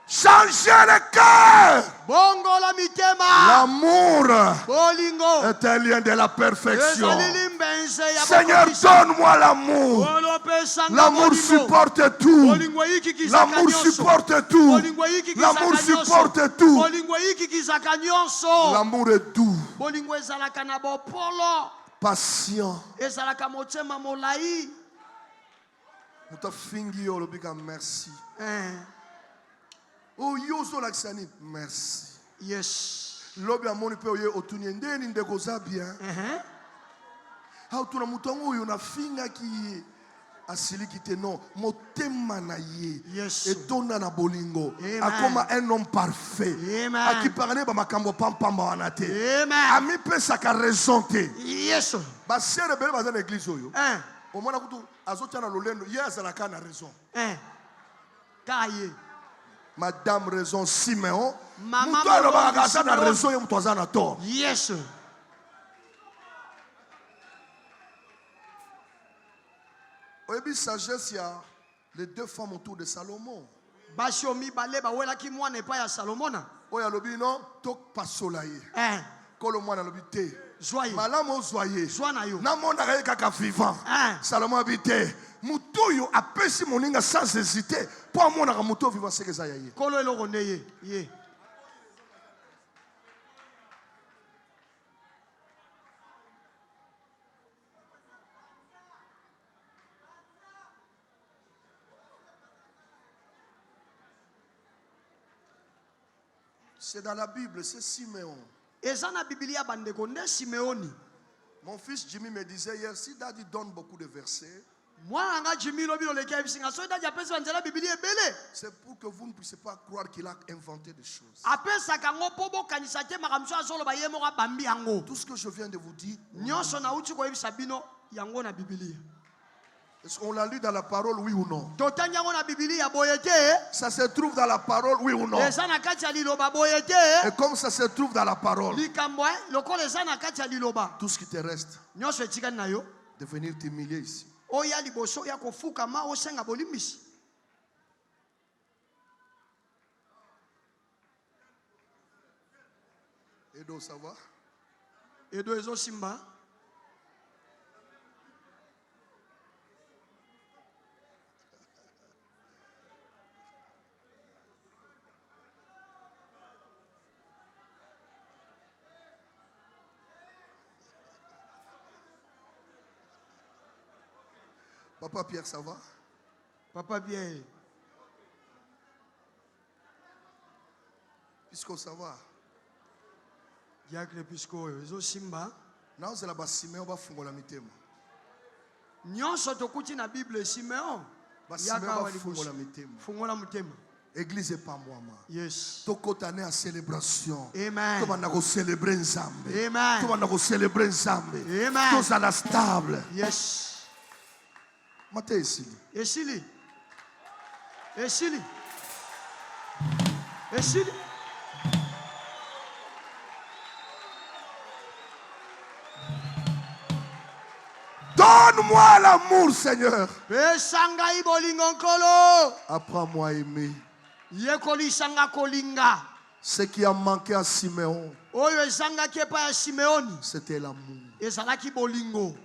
Changez le cœur. Bongo la mitema. L'amour Bolingo. est un lien de la perfection. Seigneur, Seigneur, donne-moi l'amour. L'amour supporte tout. L'amour supporte tout. L'amour supporte tout. L'amour est doux, patient. Mutafingi olobika merci. Oh yozo laksani merci. Yes. Lobi amoni pe oye otunye ndeni ndeko za bien. How tuna mutongo oyo na finga ki asili kite non motema na ye. Yes. Etona na bolingo. Amen. Akoma un homme parfait. Amen. Akipane ba makambo pampamba wana te. Amen. Ami pesa ka raison te. Yes. Ba sere bele ba na église oyo. Eh. Omona kutu azotia na lolendo ye azalaka na raison. Kaye. Madame raison Simeon. Maman Muto alobaka Simeon. kasa na raison ye muto aza na tort. Yes. Oyebi sagesse ya les deux femmes autour de Salomon. Bashomi bale ba wela ki mwana epa ya Salomona. Oya lobi non tok pasola ye. Kolo mwana lobi te. Joyeux. Malamu ozwaye. Joie na yo. Na mona ka kaka vivant. Salomon habite. Mutoyo apesi moninga sans hésiter. Pour mona ka muto vivant c'est que ça ye. Kolo eloko ndeye. Ye. C'est dans la Bible, c'est Simeon. Ezana Biblia bandeko nde Simeoni. Mon fils Jimmy me disait hier, si Daddy donne beaucoup de versets, Mwana nga Jimmy lobi loleka bisinga so daja pesa nzela Biblia ebele. c'est pour que vous ne puissiez pas croire qu'il a inventé des choses. Apesa kango pobo kanisa te makamso azolo ba yemo ka bambi yango. Tout ce que je viens de vous dire, Nyonso na uti ko yebisa bino yango na Biblia. est-ce qu'on l'a lu dans la parole, oui ou non? Totangi yango na Biblia boyete. Ça se trouve dans la parole, oui ou non? Ezana kati ya liloba boyete. Et comme ça se trouve dans la parole, Likambo lokola ezana kati ya liloba. tout ce qui te reste, Nyonso etikani na yo. de venir t'humilier ici. Oya liboso ya kofukama osenga bolimbisi. Edo, ça va? Edo ezo simba. Papa Pierre, ça va? Papa bien. Puisque ça va. Diakle pisco ezo simba. Non, c'est là-bas, Simeon va fungola mitema. Nyonso tokuti na Bible Simeon. Simeon va fungola mitema. Fungola mutema. Église est pas moi. Yes. Tokotane à célébration. Amen. Tout le monde a célébré Nzambe. Amen. Tout le monde a célébré Nzambe. Amen. Tous à la stable. Yes. Maté ici. Esili. Esili. Esili. Donne-moi l'amour, Seigneur. Pesanga ibolingo nkolo. Apprends-moi à aimer. Yekoli sanga kolinga. Ce qui a manqué à Simeon, Oyo ezanga kepa ya Simeoni. c'était l'amour. Ezalaki bolingo.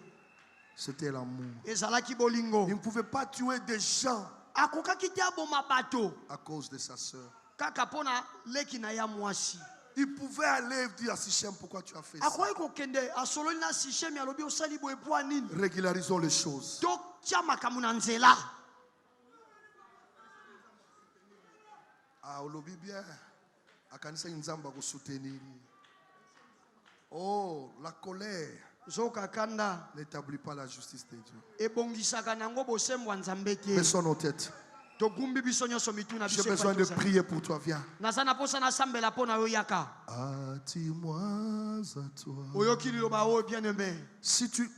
C'était l'amour. Ezalaki bolingo. Il ne pouvait pas tuer des gens Akokaki te aboma bato. à cause de sa sœur. Kaka pona leki na ya mwasi. Il pouvait aller dire à Sichem, pourquoi tu as fait ça? Akoki kokende asololi na Sichem alobi osali boye po nini. Régularisons les choses. Totia makambo na nzela. Ah, olobi bien. Akanisa Nzamba ko soutenir. Oh, la colère Zoka kanda n'établit pas la justice de Dieu. ebongisaka nango bosembo nzambe te. Baissons nos têtes. Togumbi biso nyonso mituna J'ai biso. besoin de prier pour toi. Viens. Nazana posa na sambela pona yo yaka. Attire-moi à toi. Oyoki liloba o bien aimé. Si tu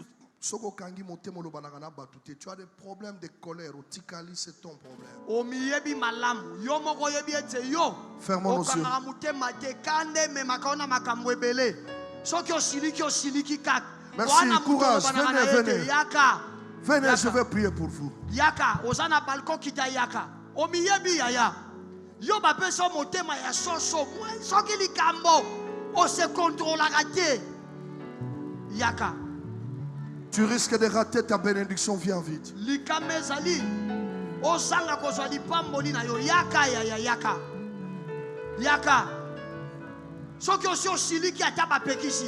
Soko kangi motemo lobanaka na batu te. Tu as des problèmes de colère. Otikali, c'est ton problème. Omiyebi malamu. Yo moko yebi ete yo. Fermons nos yeux. Okanga mutema te kande me makaona makambo ebele. Soki osiliki kak. Merci, Wana courage. muto lobana na Venez, ete, venez. Yaka. Venez, Yaka. je vais prier pour vous. Yaka, ozana balcon kita yaka. Omiyebi yaya. Yo bapesa motema ya soso. Soki likambo. O se contrôlera te. Yaka. Tu risques de rater ta bénédiction, viens vite. Likame zali. Ozanga kozwa lipamboli na yo. Yaka yaya yaka. Yaka. Soki osi osiliki ata bapekisi.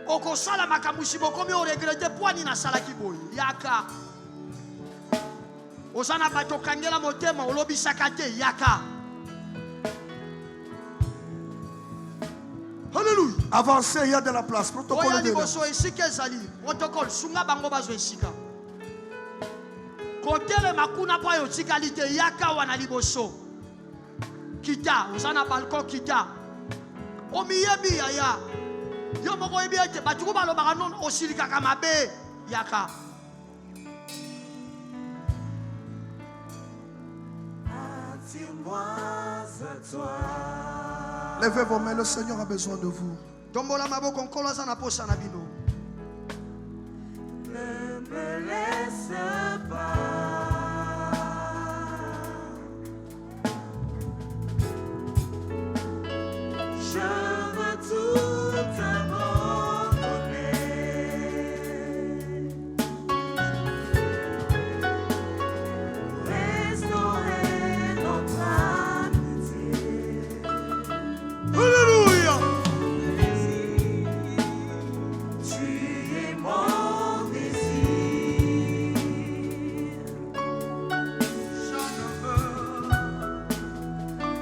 Okosala makamushi bokomi o regrette poani na salaki boy. Yaka. Ozana bato kangela motema olobisaka te. Yaka. Alléluia. Avancez, il y a de la place. Protocole Oya de liboso esika ezali. Protocole sunga bango bazo esika. Kotele makuna pa yo tikali te yaka wana liboso. Kita, ozana balcon kita. Omiyebi yaya. Yo moko yebi ete batuko balobaka non osilika kamabe yaka. Levez vos mains, le Seigneur a besoin de vous. Tombola maboko nkolo aza na posa na bino. Ne me laisse pas. Je veux tout abandonner. Restaurer notre amitié. Alléluia. Tu es mon désir.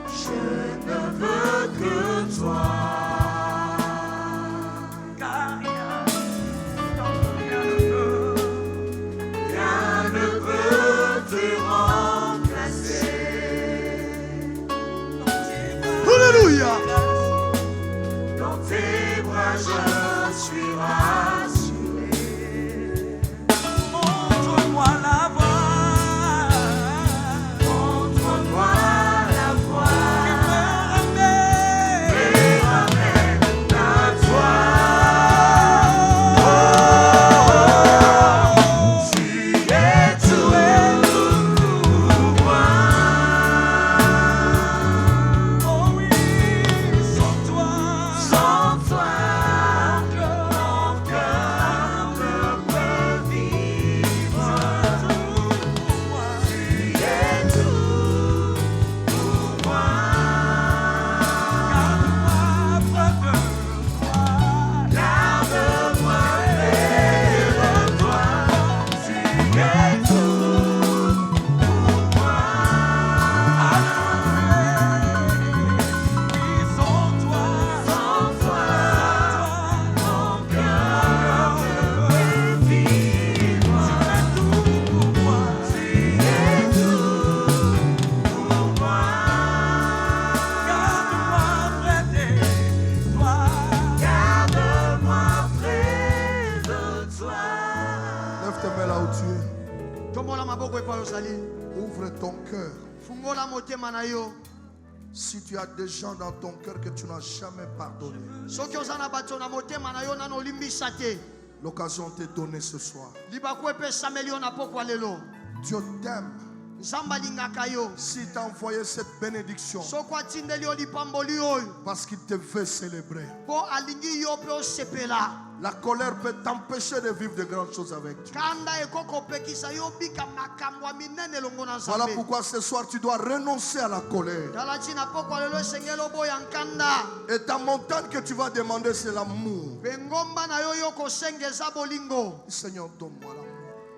Je ne veux que toi. Car rien ne peut te remplacer. Alléluia. Dans tes bras je suis rassuré. Montre-moi la voie. Montre-moi la voie. Qui me ramène à toi. Tu es tout pour moi. Oh oui, sans toi, mon cœur ne peut vivre. Tu es tout pour moi. Garde-moi près de toi. Tu es tout pour moi. Sans toi, mon cœur ne peut vivre. Tu es tout pour moi. Tu es tout pour moi. Garde-moi près de toi. Lève tes mains là où tu es. Tombola maboko epa ozali. Ouvre ton cœur. Fungola motema na yo. Si tu as des gens dans ton cœur que tu n'as jamais pardonné, Soki ozana bato na motema na yo nano olimbisa te. l'occasion t'est donnée ce soir. Libaku epesameli yo na pokwa lelo. Dieu t'aime. Nzambe alingaka yo. S'il t'a envoyé cette bénédiction, Soko atindeli yo lipamboli oyo. parce qu'il te veut célébrer. Po alingi yo pe osepela. La colère peut t'empêcher de vivre de grandes choses avec Dieu. Kanda ekoko pekisa yo bika makambo ya minene elongo na Voilà Nzambe. pourquoi ce soir tu dois renoncer à la colère. Tala tina pokwa lelo esengeli oboya nkanda. Et ta montagne que tu vas demander, c'est l'amour. Pe ngomba na yo yo kosengeza bolingo. Seigneur, donne-moi l'amour.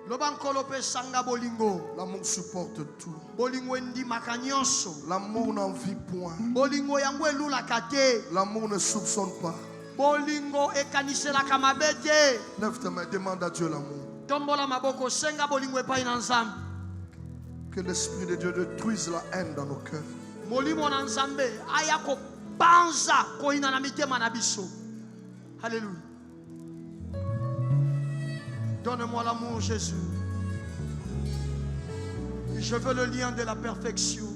Loba nkolo pe sanga bolingo. L'amour supporte tout. Bolingo endimaka nyonso. L'amour n'en vit point. Bolingo yango elulaka te. L'amour ne soupçonne pas. Bolingo ekaniselaka mabe te. Lève tes mains, demande à Dieu l'amour. Tombola maboko senga bolingo epai na Nzambe. Que l'Esprit de Dieu détruise la haine dans nos cœurs. Molimo na Nzambe aya kopanza koina na mitema na biso. Hallelujah. Donne-moi l'amour, Jésus. Je veux le lien de la perfection.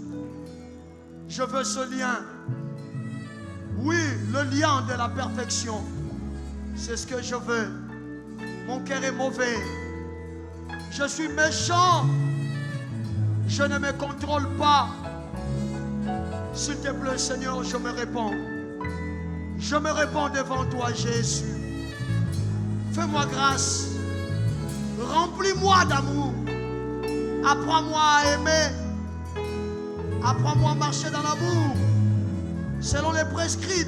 Je veux ce lien. Oui, le lien de la perfection. C'est ce que je veux. Mon cœur est mauvais. Je suis méchant. Je ne me contrôle pas. S'il te plaît, Seigneur, je me répands. Je me répands devant toi, Jésus. Fais-moi grâce. Remplis-moi d'amour. Apprends-moi à aimer. Apprends-moi à marcher dans l'amour. Selon les prescrits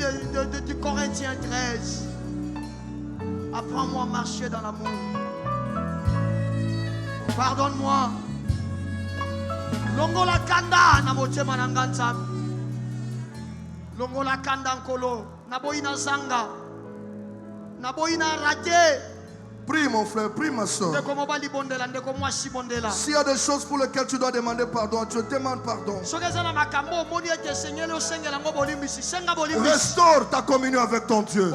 du Corinthiens 13. Apprends-moi à marcher dans l'amour. Pardonne-moi. Longola kanda na motema na nganza. Longola kanda nkolo. Naboina zanga. Naboina rate. Prie mon frère, prie ma soeur. S'il y a des choses pour lesquelles tu dois demander pardon, tu demandes pardon. Restaure ta communion avec ton Dieu.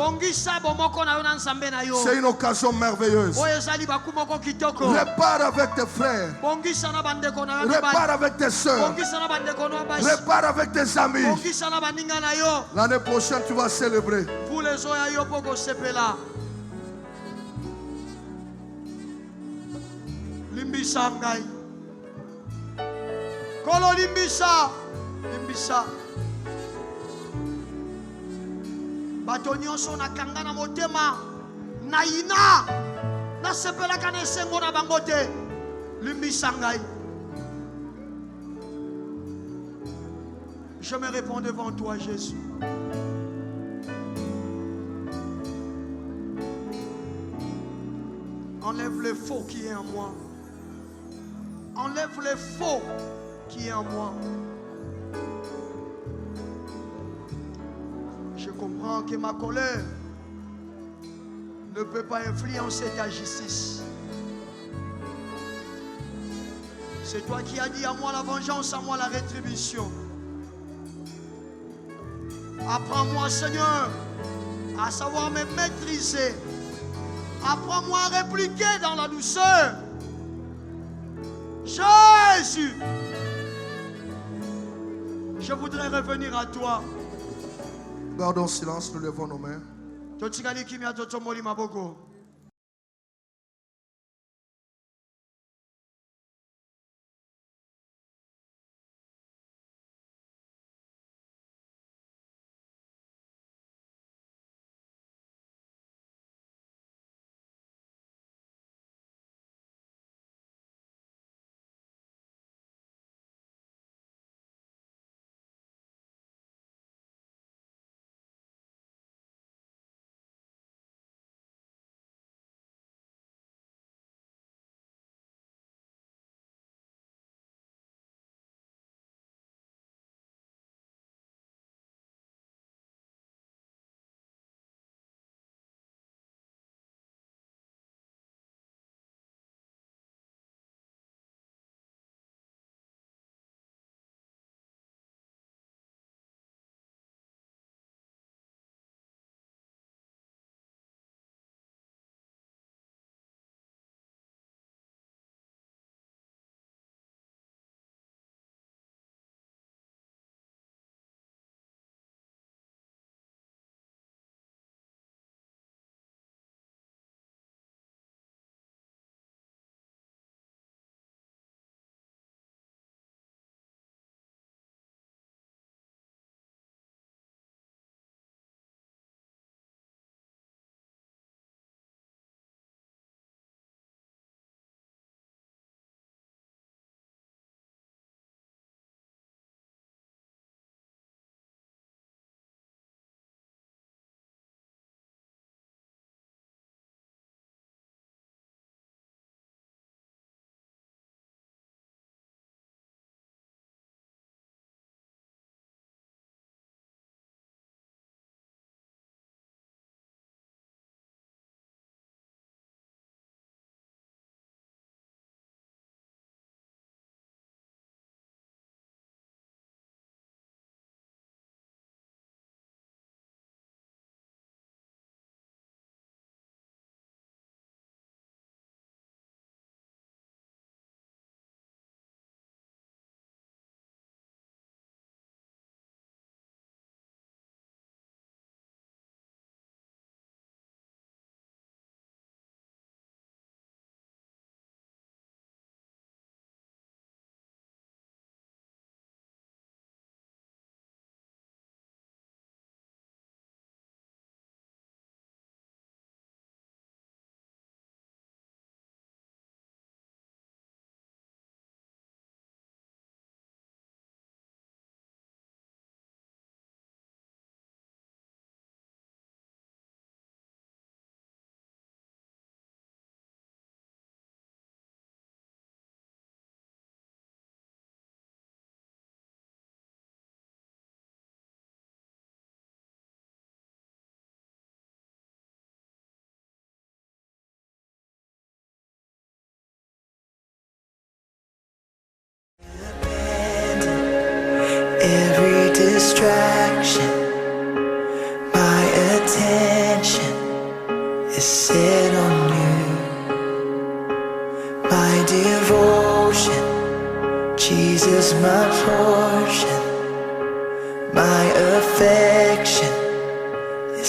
C'est une occasion merveilleuse. Répare avec tes frères. Répare avec tes soeurs. Répare avec tes amis. L'année prochaine, tu vas célébrer. Limbisa ngai. Kolo limbisa. Limbisa. Bato nyonso na kanga na motema. Na ina. Na sepela kana esengo na bango te. Limbisa ngai. Je me réponds devant toi, Jésus. Enlève le faux qui est en moi. Enlève le faux qui est en moi. Je comprends que ma colère ne peut pas influencer ta justice. C'est toi qui as dit à moi la vengeance, à moi la rétribution. Apprends-moi, Seigneur, à savoir me maîtriser. Apprends-moi à répliquer dans la douceur. Jésus, je voudrais revenir à toi. Gardons silence, nous levons nos mains. every distraction. My attention is set on you. My devotion, Jesus, my portion. My affection is